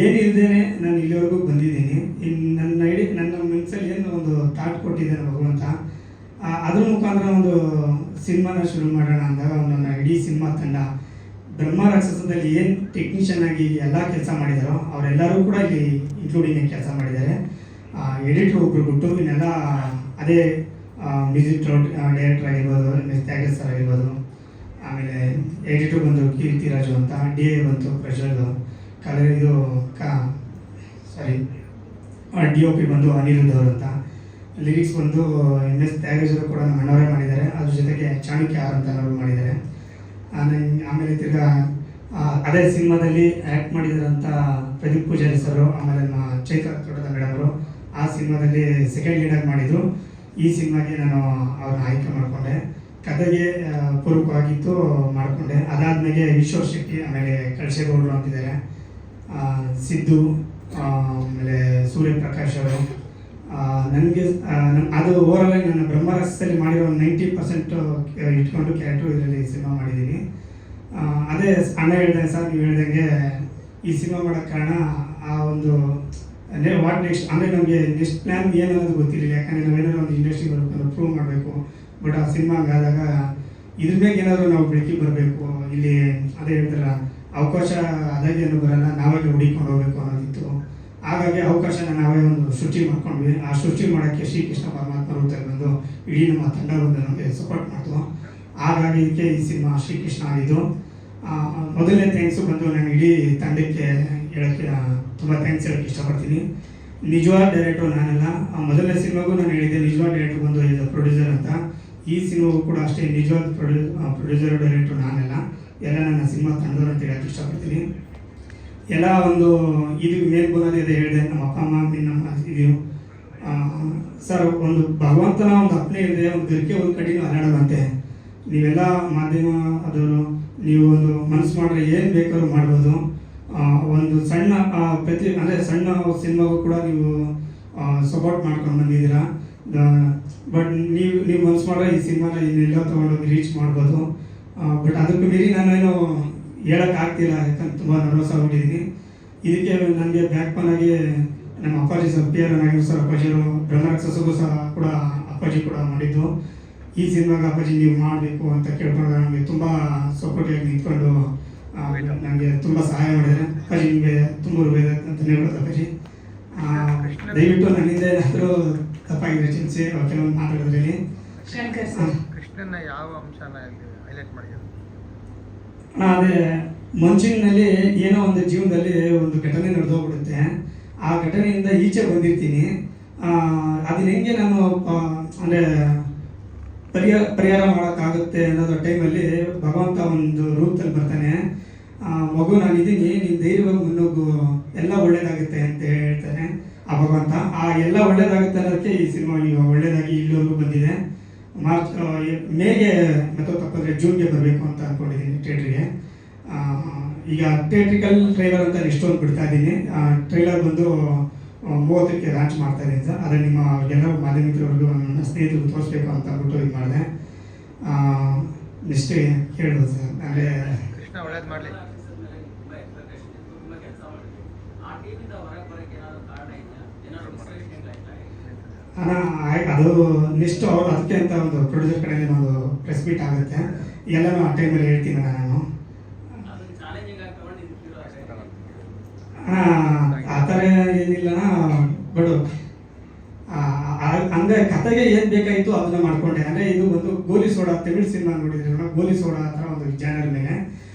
ಏನಿಲ್ಲದೇ ನಾನು ಇಲ್ಲಿವರೆಗೂ ಬಂದಿದ್ದೀನಿ. ಇನ್ನು ನನ್ನ ಮನಸ್ಸಲ್ಲಿ ಏನು ಒಂದು ಥಾಟ್ ಕೊಟ್ಟಿದ್ದಾನೆ ಭಗವಂತ, ಅದ್ರ ಮುಖಾಂತರ ಒಂದು ಸಿನಿಮಾನ ಶುರು ಮಾಡೋಣ ಅಂದಾಗ ನನ್ನ ಇಡೀ ಸಿನಿಮಾ ತಂಡ ಬ್ರಹ್ಮ ರಾಕ್ಷಸದಲ್ಲಿ ಏನು ಟೆಕ್ನಿಷಿಯನ್ ಆಗಿ ಎಲ್ಲ ಕೆಲಸ ಮಾಡಿದಾರೋ ಅವರೆಲ್ಲರೂ ಕೂಡ ಇಲ್ಲಿ ಇನ್ಕ್ಲೂಡಿಂಗ್ ಕೆಲಸ ಮಾಡಿದ್ದಾರೆ. ಎಡಿಟ್ರ್ ಒಬ್ರು ಬಿಟ್ಟು ಇನ್ನೆಲ್ಲ ಅದೇ ಮ್ಯೂಸಿಕ್ ಡೈರೆಕ್ಟರ್ ಆಗಿರ್ಬೋದು, MS ತ್ಯಾಗರಾಜ್ ಸರ್ ಆಗಿರ್ಬೋದು, ಆಮೇಲೆ ಎಡಿಟ್ರ್ ಬಂದು ಕೀರ್ತಿರಾಜು ಅಂತ, DA ಬಂತು ಪ್ರಜ್ವಲ್, DOP ಬಂದು ಅನಿರುದ್ಧ ಅವರು ಅಂತ, ಲಿರಿಕ್ಸ್ ಬಂದು MS ತ್ಯಾಗರಾಜ್ ಅವರು ಕೂಡ ನಮ್ಮ ಅಣ್ಣವರೇ ಮಾಡಿದ್ದಾರೆ. ಅದ್ರ ಜೊತೆಗೆ ಚಾಣಕ್ಯ ಆರ್ ಅಂತ ಅವರು ಮಾಡಿದ್ದಾರೆ. ಆಮೇಲೆ ತಿರ್ಗಾ ಅದೇ ಸಿನಿಮಾದಲ್ಲಿ ಆ್ಯಕ್ಟ್ ಮಾಡಿದಾರಂಥ ಪ್ರದೀಪ್ ಪೂಜಾರಿ ಸರು, ಆಮೇಲೆ ನಮ್ಮ ಚೈತ್ರ ತೋಟದ ಮೇಡಮ್ ಅವರು ಆ ಸಿನಿಮಾದಲ್ಲಿ ಸೆಕೆಂಡ್ ಲೀಡಾಗಿ ಮಾಡಿದರು. ಈ ಸಿನಿಮಾಗೆ ನಾನು ಅವ್ರನ್ನ ಆಯ್ಕೆ ಮಾಡಿಕೊಂಡೆ. ಕತೆಗೆ ಪೂರ್ವಕವಾಗಿತ್ತು, ಮಾಡಿಕೊಂಡೆ. ಅದಾದಮೇಲೆ ಈಶ್ವರ್ ಶೆಟ್ಟಿ, ಆಮೇಲೆ ಕಳಶೇಗೌಡರು ಅಂತಿದ್ದಾರೆ, ಸಿದ್ದು, ಆಮೇಲೆ ಸೂರ್ಯಪ್ರಕಾಶ್ ಅವರು. ನನಗೆ ಅದು ಓವರಾಲಾಗಿ ನನ್ನ ಬ್ರಹ್ಮರಾಕ್ಷಸದಲ್ಲಿ ಮಾಡಿರೋ 90% ಇಟ್ಕೊಂಡು ಕ್ಯಾರೆಕ್ಟ್ರು ಇದರಲ್ಲಿ ಸಿನಿಮಾ ಮಾಡಿದ್ದೀನಿ. ಅದೇ ಅಣ್ಣ ಹೇಳ್ದಂಗೆ ಸರ್, ನೀವು ಹೇಳ್ದಂಗೆ ಈ ಸಿನಿಮಾ ಮಾಡೋಕ್ಕೆ ಕಾರಣ ಆ ಒಂದು ವಾಟ್ ನೆಕ್ಸ್ಟ್, ಅಂದರೆ ನಮಗೆ ನೆಕ್ಸ್ಟ್ ಪ್ಲ್ಯಾನ್ ಏನನ್ನೋದು ಗೊತ್ತಿರಲಿಲ್ಲ. ಯಾಕಂದರೆ ನಾವೇನಾದ್ರು ಒಂದು ಇಂಡಸ್ಟ್ರಿ ಬರಬೇಕು, ಪ್ರೂವ್ ಮಾಡಬೇಕು. ಬಟ್ ಆ ಸಿನಿಮಾ ಆದಾಗ ಇದ್ರ ಬಗ್ಗೆ ಏನಾದರೂ ನಾವು ಬೆಳಕಿಗೆ ಬರಬೇಕು. ಇಲ್ಲಿ ಅದೇ ಹೇಳ್ತಾರಲ್ಲ, ಅವಕಾಶ ಅದಾಗೇನು ಬರೋಲ್ಲ, ನಾವೇ ಹುಡುಕೊಂಡು ಹೋಗ್ಬೇಕು ಅನ್ನೋದಿತ್ತು. ಹಾಗಾಗಿ ಅವಕಾಶನ ನಾವೇ ಒಂದು ಸೃಷ್ಟಿ ಮಾಡ್ಕೊಂಡ್ವಿ. ಆ ಸೃಷ್ಟಿ ಮಾಡೋಕ್ಕೆ ಶ್ರೀಕೃಷ್ಣ ಪರಮಾತ್ಮ ರೂಪದಲ್ಲಿ ಬಂದು ಇಡೀ ನಮ್ಮ ತಂಡ ಬಂದು ನಮಗೆ ಸಪೋರ್ಟ್ ಮಾಡ್ತು. ಹಾಗಾಗಿ ಇದಕ್ಕೆ ಈ ಸಿನಿಮಾ ಶ್ರೀಕೃಷ್ಣ ಆಗಿದ್ದು. ಮೊದಲನೇ ಥ್ಯಾಂಕ್ಸು ಬಂದು ನಾನು ಇಡೀ ತಂಡಕ್ಕೆ ಹೇಳೋಕ್ಕೆ ತುಂಬ ಥ್ಯಾಂಕ್ಸ್ ಹೇಳೋಕ್ಕೆ ಇಷ್ಟಪಡ್ತೀನಿ. ನಿಜವಾದ ಡೈರೆಕ್ಟ್ರು ನಾನಲ್ಲ. ಮೊದಲನೇ ಸಿನಿಮಾಗೂ ನಾನು ಹೇಳಿದ್ದೆ ನಿಜವಾದ ಡೈರೆಕ್ಟ್ರು ಬಂದು ಪ್ರೊಡ್ಯೂಸರ್ ಅಂತ. ಈ ಸಿನಿಮಾಗೂ ಕೂಡ ಅಷ್ಟೇ ನಿಜವಾದ ಪ್ರೊಡ್ಯೂಸರ್ ಡೈರೆಕ್ಟ್ರು ನಾನಲ್ಲ, ಎಲ್ಲ ನನ್ನ ಸಿನಿಮಾ ತಂಡದವರು ಅಂತ ಹೇಳೋಕ್ಕೆ ಇಷ್ಟಪಡ್ತೀನಿ. ಎಲ್ಲ ಒಂದು ಇದು ಮೇಲ್ಬುನಾದಿ ಅದೇ ಹೇಳಿದೆ, ನಮ್ಮ ಅಪ್ಪ ಅಮ್ಮ ನಮ್ಮ ಇದು ಸರ್, ಒಂದು ಭಗವಂತನ ಒಂದು ಅಪ್ಪನೇ ಇದೆ, ಒಂದು ಗರಿಕೆ ಒಂದು ಕಡೆನೂ ಹರಡದಂತೆ. ನೀವೆಲ್ಲ ಮಾಧ್ಯಮ ಅದು ನೀವು ಒಂದು ಮನಸ್ಸು ಮಾಡಿದ್ರೆ ಏನು ಬೇಕಾದ್ರೂ ಮಾಡ್ಬೋದು. ಒಂದು ಸಣ್ಣ ಅಂದರೆ ಸಣ್ಣ ಸಿನಿಮಾಗೂ ಕೂಡ ನೀವು ಸಪೋರ್ಟ್ ಮಾಡ್ಕೊಂಡು ಬಂದಿದ್ದೀರಾ. ಬಟ್ ನೀವು ಮನಸ್ಸು ಮಾಡಿದ್ರೆ ಈ ಸಿನಿಮಾನ ಇನ್ನೆಲ್ಲ ತೊಗೊಂಡೋಗಿ ರೀಚ್ ಮಾಡ್ಬೋದು. ಬಟ್ ಅದಕ್ಕೆ ಮೀರಿ ನಾನೇನು ಹೇಳೋಕ್ಕಾಗ್ತಿಲ್ಲ, ಯಾಕಂದ್ರೆ ತುಂಬ ನರ್ವಸ್ ಆಗಿಬಿಟ್ಟಿದ್ದೀನಿ. ಇದಕ್ಕೆ ನನಗೆ ಬ್ಯಾಕ್ ಬೋನ್ ಆಗಿ ನಮ್ಮ ಅಪ್ಪಾಜಿ ಸರ್, PR ನಾಗೇಂದ್ರ ಸರ್ ಅಪ್ಪಾಜಿಯವರು, ಬ್ರಹ್ಮರಾಕ್ಷಸಗೂ ಸಹ ಕೂಡ ಅಪ್ಪಾಜಿ ಕೂಡ ಮಾಡಿದ್ದು. ಈ ಸಿನಿಮಾಗೆ ಅಪ್ಪಾಜಿ ನೀವು ಮಾಡಬೇಕು ಅಂತ ಕೇಳ್ಕೊಂಡು ನಮಗೆ ತುಂಬ ಸಪೋರ್ಟಿಯಾಗಿ ನಿಂತ್ಕೊಂಡು ನನಗೆ ತುಂಬ ಸಹಾಯ ಮಾಡಿದ್ದಾರೆ. ಅಪ್ಪಾಜಿ ನಿಮಗೆ ತುಂಬ ಧನ್ಯವಾದ ಅಪ್ಪಾಜಿ. ದಯವಿಟ್ಟು ನನ್ನಿಂದ ಏನಾದರೂ ತಪ್ಪಾಗಿದೆ ಚಿಂತೆ ಕೆಲವೊಂದು ಮಾತಾಡೋದ್ರಲ್ಲಿ. ಶಂಕರ್ ಸರ್, ಕೃಷ್ಣನ ಯಾವ ಅಂಶನ ಹೈಲೈಟ್ ಮಾಡಿದ್ರು? ಅದೇ ಮನುಷ್ಯನಲ್ಲಿ ಏನೋ ಒಂದು ಜೀವನದಲ್ಲಿ ಒಂದು ಘಟನೆ ನಡೆದೋಗ್ಬಿಡುತ್ತೆ. ಆ ಘಟನೆಯಿಂದ ಈಚೆ ಬಂದಿರ್ತೀನಿ. ಅದನ್ನ ಹೆಂಗೆ ನಾನು ಅಂದರೆ ಪರಿಹಾರ ಮಾಡೋಕ್ಕಾಗುತ್ತೆ ಅನ್ನೋದು ಟೈಮಲ್ಲಿ ಭಗವಂತ ಒಂದು ರೂಪದಲ್ಲಿ ಬರ್ತಾನೆ. ಮಗು ನಾನಿದ್ದೀನಿ, ನೀನು ಧೈರ್ಯವಾಗಿ ಮುನ್ನೋಗು, ಎಲ್ಲ ಒಳ್ಳೇದಾಗುತ್ತೆ ಅಂತ ಹೇಳ್ತಾನೆ ಆ ಭಗವಂತ. ಆ ಎಲ್ಲ ಒಳ್ಳೇದಾಗುತ್ತೆ ಅನ್ನೋದಕ್ಕೆ ಈ ಸಿನಿಮಾ ಈಗ ಒಳ್ಳೇದಾಗಿ ಇಲ್ಲಿವರೆಗೂ ಬಂದಿದೆ. ಮೇಗೆ ಮತ್ತು ತಪ್ಪಿದ್ರೆ ಜೂನ್ಗೆ ಬರಬೇಕು ಅಂತ ಅಂದ್ಕೊಂಡಿದ್ದೀನಿ ಥಿಯೇಟ್ರಿಗೆ. ಈಗ ಥಿಯೇಟ್ರಿಕಲ್ ಟ್ರೈಲರ್ ಅಂತ ನೆಕ್ಸ್ಟ್ ಒಂದು ಬಿಡ್ತಾ ಇದ್ದೀನಿ. ಟ್ರೈಲರ್ ಬಂದು 30ಕ್ಕೆ ಲಾಂಚ್ ಮಾಡ್ತಾ ಇದ್ದೀನಿ ಸರ್. ಅದೇ ನಿಮ್ಮ ಎಲ್ಲರೂ ಮಾಧ್ಯಮಿಕರವ್ರಿಗೂ ನನ್ನ ಸ್ನೇಹಿತರಿಗೂ ತೋರಿಸ್ಬೇಕು ಅಂತ ಅಂದ್ಬಿಟ್ಟು ಇದು ಮಾಡಿದೆ. ನೆಕ್ಸ್ಟ್ ಹೇಳ್ಬೋದು ಸರ್. ಅಂದರೆ ಕೃಷ್ಣ ಒಳ್ಳೇದು ಮಾಡಲಿ. ಅದು ನೆಕ್ಸ್ಟ್ ಅವ್ರು ಅದಕ್ಕೆ ಅಂತ ಒಂದು ಪ್ರೊಡ್ಯೂಸರ್ ಕಡೆಯಿಂದ ಒಂದು ಪ್ರೆಸ್ ಮೀಟ್ ಆಗುತ್ತೆ, ಎಲ್ಲನೂ ಆ ಟೈಮಲ್ಲಿ ಹೇಳ್ತೀನಿ ನಾನು. ಆ ಥರ ಏನಿಲ್ಲ ಬಟ್ ಅಂದರೆ ಕತೆಗೆ ಏನು ಬೇಕಾಯಿತು ಅದನ್ನ ಮಾಡ್ಕೊಂಡೆ. ಅಂದರೆ ಇದು ಒಂದು ಗೋಲಿ ಸೋಡಾ, ತಮಿಳ್ ಸಿನಿಮಾ ನೋಡಿದ್ರೆ ಗೋಲಿ ಸೋಡಾ ಆ ಥರ ಒಂದು ಚಾನಲ್ ಮೇಲೆ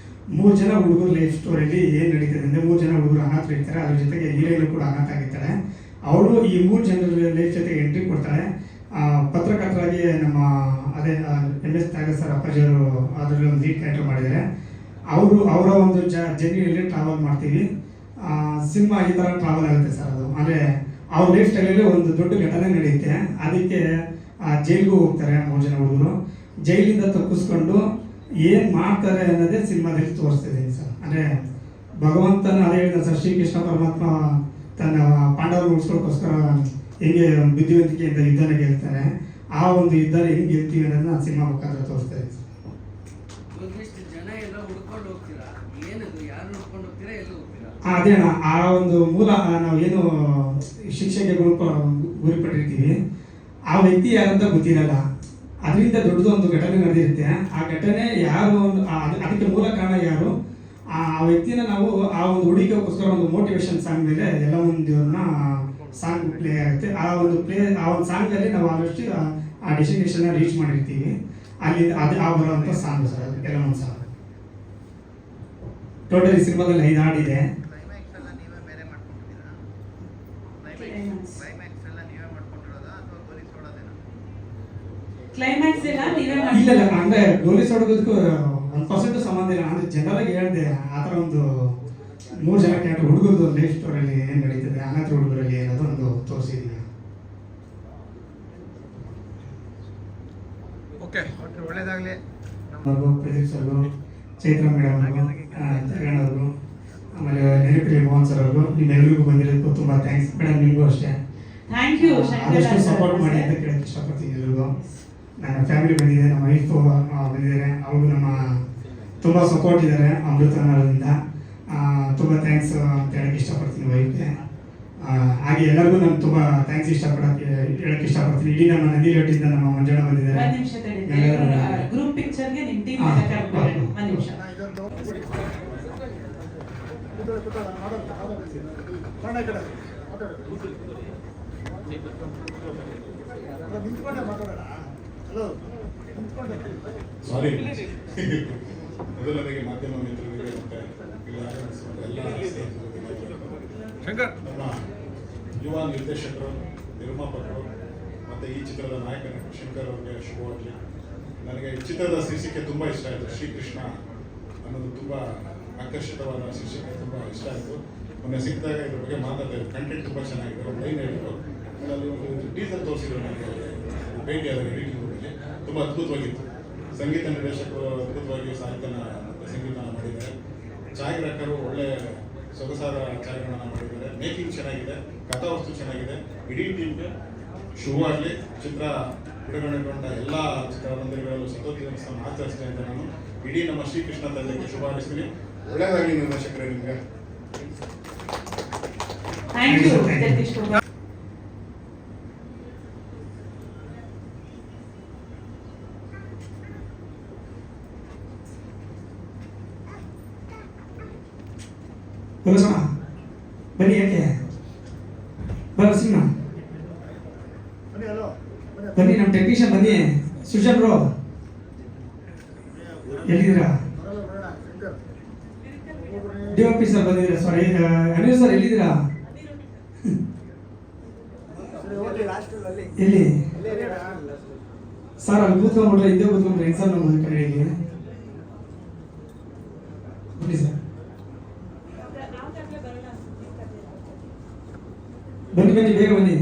3 ಜನ ಹುಡುಗರು ಲೈಫ್ ಸ್ಟೋರಿಯಲ್ಲಿ ಏನು ನಡೀತದೆ ಅಂದರೆ 3 ಜನ ಹುಡುಗರು ಅನಾಥರು ಇರ್ತಾರೆ, ಅದ್ರ ಜೊತೆಗೆ ಹೀರೋಯಿನ್ ಕೂಡ ಅನಾಥ ಆಗಿರ್ತಾರೆ. ಅವಳು ಈ 3 ಜನರ ಲೈಫ್ ಜೊತೆಗೆ ಎಂಟ್ರಿ ಕೊಡ್ತಾಳೆ. ಪತ್ರಕರ್ತರಾಗಿ ನಮ್ಮ ಅದೇ MS ತ್ಯಾಗರಾಜ್ ಸರ್ ಅಪ್ಪಾಜಿಯವರು ಅದರಲ್ಲಿ ಒಂದು ಲೀಡ್ ಕ್ಯಾರೆಕ್ಟರ್ ಮಾಡಿದ್ದಾರೆ. ಅವರ ಒಂದು ಜರ್ನಿಯಲ್ಲಿ ಟ್ರಾವೆಲ್ ಮಾಡ್ತೀವಿ. ಸಿನಿಮಾ ಈ ಥರ ಟ್ರಾವೆಲ್ ಆಗುತ್ತೆ ಸರ್. ಅದು ಅಂದರೆ ಅವ್ರ ಲೈಫ್ ಸ್ಟೈಲಲ್ಲಿ ಒಂದು ದೊಡ್ಡ ಘಟನೆ ನಡೆಯುತ್ತೆ. ಅದಕ್ಕೆ ಜೈಲಿಗೂ ಹೋಗ್ತಾರೆ 3 ಜನ ಹುಡುಗರು. ಜೈಲಿಂದ ತಪ್ಪಿಸ್ಕೊಂಡು ಏನು ಮಾಡ್ತಾರೆ ಅನ್ನೋದೇ ಸಿನಿಮಾದಲ್ಲಿ ತೋರಿಸ್ತಿದ್ದೀನಿ ಸರ್. ಅಂದರೆ ಭಗವಂತನ ಅದೇ ಹೇಳಿದ ಸರ್, ಶ್ರೀಕೃಷ್ಣ ಪರಮಾತ್ಮ ತನ್ನ ಪಾಂಡವರು ಉಳಿಸ್ಕೊಳ್ಳೋಕ್ಕೋಸ್ಕರ ಹೆಂಗೆ ಬುದ್ಧಿವಂತಿಕೆಯಿಂದ ಯುದ್ಧನ ಗೆಲ್ತಾರೆ, ಆ ಒಂದು ಯುದ್ಧನ ಹೆಂಗೆ ಗೆಲ್ತೀವಿ ಅನ್ನೋದನ್ನ ನಾನು ಸಿನಿಮಾ ಮುಖಾಂತರ ತೋರಿಸ್ತಾ ಇದ್ದೀನಿ ಸರ್. ಅದೇ ಅಣ್ಣ, ಆ ಒಂದು ಮೂಲ ನಾವೇನು ಶಿಕ್ಷೆಗೆ ಗುರಿಪಟ್ಟಿರ್ತೀವಿ, ಆ ವ್ಯಕ್ತಿ ಯಾರಂತ ಗೊತ್ತಿರಲ್ಲ. ಅದರಿಂದ ದೊಡ್ಡದು ಒಂದು ಘಟನೆ ನಡೆದಿರುತ್ತೆ. ಆ ಘಟನೆ ಯಾರು, ಅದಕ್ಕೆ ಮೂಲ ಕಾರಣ ಯಾರು, ಆ ವ್ಯಕ್ತಿನ ನಾವು ಆ ಒಂದು ಹುಡುಗಿಗೋಸ್ಕರ ಒಂದು ಮೋಟಿವೇಶನ್ ಸಾಂಗ್ ಮೇಲೆ ಎಲ್ಲ ಮುಂದಿನ ಸಾಂಗ್ ಪ್ಲೇ ಆಗುತ್ತೆ. ಆ ಒಂದು ಸಾಂಗಲ್ಲಿ ನಾವು ಆದಷ್ಟು ಆ ಡೆಸ್ಟಿನೇಷನ್ನ ರೀಚ್ ಮಾಡಿರ್ತೀವಿ. ಅಲ್ಲಿ ಆ ಬರುವಂಥ ಸಾಂಗ್ ಸರ್, ಅದು ಎಲ್ಲ ಒಂದು ಸಾಂಗ್. ಟೋಟಲಿ ಸಿನಿಮಾದಲ್ಲಿ 5 ಹಾಡಿದೆ. ಕ್ಲೈಮ್ಯಾಕ್ಸ್ ಎಲ್ಲ ನೀವೇ ಬೇರೆ ಮಾಡ್ಕೊಂಡಿದ್ದೀರಾ? ಕ್ಲೈಮ್ಯಾಕ್ಸ್ ಎಲ್ಲ ನೀವೇ ಮಾಡ್ಕೊಂಡಿರೋದಾ ಅಥವಾ ಗೋಲಿ ಸೋಡೋದೇನಾ? ಕ್ಲೈಮ್ಯಾಕ್ಸ್ ಎಲ್ಲ ನೀವೇ ಇಲ್ಲ ಅಂದ್ರೆ ಗೋಲಿ ಸೋಡೋದಕ್ಕೂ 1% ಸಂಬಂಧ ಇಲ್ಲ. ಅಂದ್ರೆ ಜನರಲ್ ಆಗಿ ಹೇಳಿದೆ, ಆ ಥರ ಒಂದು 3 ಜನ ಕ್ಯಾರೆಕ್ಟರ್ ಹುಡುಗರದು ಲೈಫ್ ಸ್ಟೋರಿಯಲ್ಲಿ ಏನು ನಡೀತದೆ, ಅನಾಥ ಹುಡುಗರಲ್ಲಿ ಅನ್ನೋದು ಒಂದು ತೋರಿಸಿದ್ದೀನಿ. ಓಕೆ, ಒಳ್ಳೇದಾಗಲಿ. ನಮಗೂ ಪ್ರದೀಪ್ ಸರ್ಗೂ, ಚೈತ್ರ ಮೇಡಮ್ ಅವ್ರಿಗೂ, ಜಗನ್ ಅವ್ರಿಗೂ, ಆಮೇಲೆ ನೆನಪಿರಿ ಮೋಹನ್ ಸರ್ ಅವ್ರಿಗೂ, ನಿಮ್ಮೆಲ್ಲರಿಗೂ ಬಂದಿರೋದಕ್ಕೂ ತುಂಬ ಥ್ಯಾಂಕ್ಸ್. ಮೇಡಮ್ ನಿಮಗೂ ಅಷ್ಟೇ ಥ್ಯಾಂಕ್ ಯು. ಆದಷ್ಟು ಸಪೋರ್ಟ್ ಮಾಡಿ ಅಂತ ಕೇಳಕ್ಕೆ ಇಷ್ಟಪಡ್ತೀನಿ ಎಲ್ರಿಗೂ. ನನ್ನ ಫ್ಯಾಮಿಲಿ ಬಂದಿದೆ, ನಮ್ಮ ವೈಫು ಬಂದಿದ್ದಾರೆ, ಅವರು ನಮ್ಮ ತುಂಬ ಸಪೋರ್ಟ್ ಇದ್ದಾರೆ ಅಮೃತ ಅನ್ನೋದ್ರಿಂದ. ತುಂಬ ಥ್ಯಾಂಕ್ಸ್ ಅಂತ ಹೇಳಕ್ಕೆ ಇಷ್ಟಪಡ್ತೀನಿ ವೈಫ್ಗೆ. ಹಾಗೆ ಎಲ್ಲರಿಗೂ ನಾನು ತುಂಬ ಥ್ಯಾಂಕ್ಸ್ ಹೇಳಕ್ಕೆ ಇಷ್ಟಪಡ್ತೀನಿ. ಇಡೀ ನಮ್ಮ ನಂದಿಲೊಟ್ಟಿಂದ ನಮ್ಮ ಮಂಜಣ್ಣ ಬಂದಿದ್ದಾರೆ. ಒಂದು ನಿಮಿಷ ಗ್ರೂಪ್ ಪಿಕ್ಚರ್ಗೆ ನಿಮ್ಮ ಟೀಮ್ ಕರ್ಕೊಂಡು ಒಂದು ನಿಮಿಷ. ಸಾರಿ ಮೊದಲನೆಗೆ ಮಾಧ್ಯಮ ಮಿತ್ರರಿಗೆ ಮತ್ತೆ ಶಂಕರ್, ನಮ್ಮ ಯುವ ನಿರ್ದೇಶಕರು, ನಿರ್ಮಾಪಕರು ಮತ್ತು ಈ ಚಿತ್ರದ ನಾಯಕ ಶಂಕರ್ ಅವರಿಗೆ ಶುಭವಾಗಲಿ. ನನಗೆ ಈ ಚಿತ್ರದ ಶೀರ್ಷಿಕೆ ತುಂಬ ಇಷ್ಟ ಆಯಿತು. ಶ್ರೀಕೃಷ್ಣ ಅನ್ನೋದು ತುಂಬ ಆಕರ್ಷಿತವಾದ ಶೀರ್ಷಿಕೆ, ತುಂಬ ಇಷ್ಟ ಆಯಿತು. ಮೊನ್ನೆ ಸಿಕ್ಕಿದಾಗ ಇದ್ರ ಬಗ್ಗೆ ಮಾತಾಡ್ತಾರೆ. ಕಂಟೆಂಟ್ ತುಂಬ ಚೆನ್ನಾಗಿದೆ. ಒಂದು ಲೈನ್ ಹೇಳಿದ್ರು, ಅದರಲ್ಲಿ ಒಂದು ಟೀಸರ್ ತೋರಿಸಿದ್ರು ನನಗೆ ಭೇಟಿಯಾದಾಗ ರೀಡಿಂಗ್ಗಳಲ್ಲಿ. ತುಂಬ ಅದ್ಭುತವಾಗಿತ್ತು. ಸಂಗೀತ ನಿರ್ದೇಶಕರು ಅದ್ಭುತವಾಗಿ ಸಾಹಿತ್ಯನ ಮತ್ತು ಸಂಗೀತನ ಮಾಡಿದ್ದಾರೆ. ಛಾಯಾಗ್ರಾಹಕರು ಒಳ್ಳೆ ಸೊಗಸಾದ ಛಾಯಾಗ್ರಹಣ ಮಾಡಿದ್ದಾರೆ. ಮೇಕಿಂಗ್ ಚೆನ್ನಾಗಿದೆ, ಕಥಾವಸ್ತು ಚೆನ್ನಾಗಿದೆ. ಇಡೀ ಟೀಮ್ಗೆ ಶುಭವಾಗಲಿ. ಚಿತ್ರ ಬಿಡುಗಡೆಗೊಂಡ ಎಲ್ಲ ಚಿತ್ರಮಂದಿರಗಳಲ್ಲೂ ಸತತ ದಿವಸ ಆಚರಿಸ್ತೇನೆ ಅಂತ ನಾನು ಇಡೀ ನಮ್ಮ ಶ್ರೀಕೃಷ್ಣ ತಂಡಕ್ಕೆ ಶುಭ ಹಾರೈಸ್ತೀನಿ. ಒಳ್ಳೆಯದಾಗಲಿ ನಿರ್ದೇಶಕರೇ ನಿಮಗೆ. Thank you Jagadish Kumar. ಬನ್ನಿ, ಯಾಕೆ ಸಿಂಹ ಬನ್ನಿ, ನಮ್ಮ ಟೆಕ್ನಿಷಿಯನ್ ಬನ್ನಿ. ಸುಶಾಂತ್ ಬ್ರೋ ಎಲ್ಲಿದ್ದೀರಾ? DOP ಸರ್ ಬಂದಿದ್ದೀರಾ? ಸಾರಿ, ಅನಿಲ್ ಸರ್ ಎಲ್ಲಿದ್ದೀರಾ? ಎಲ್ಲಿ ಸರ್? ಅಲ್ಲಿ ಕೂತ್ಕೊಂಡ್ಬಿಟ್ರೆ ಇದ್ದೇ ಕೂತ್ಕೊಂಡ್ರೆ ಹೆಂಗ್ ಸರ್ ನಮ್ಮ ಕಡೆಗೆ? ಬನ್ನಿ ಸರ್, ಬನ್ನಿ ಬೇಗ ಬನ್ನಿ.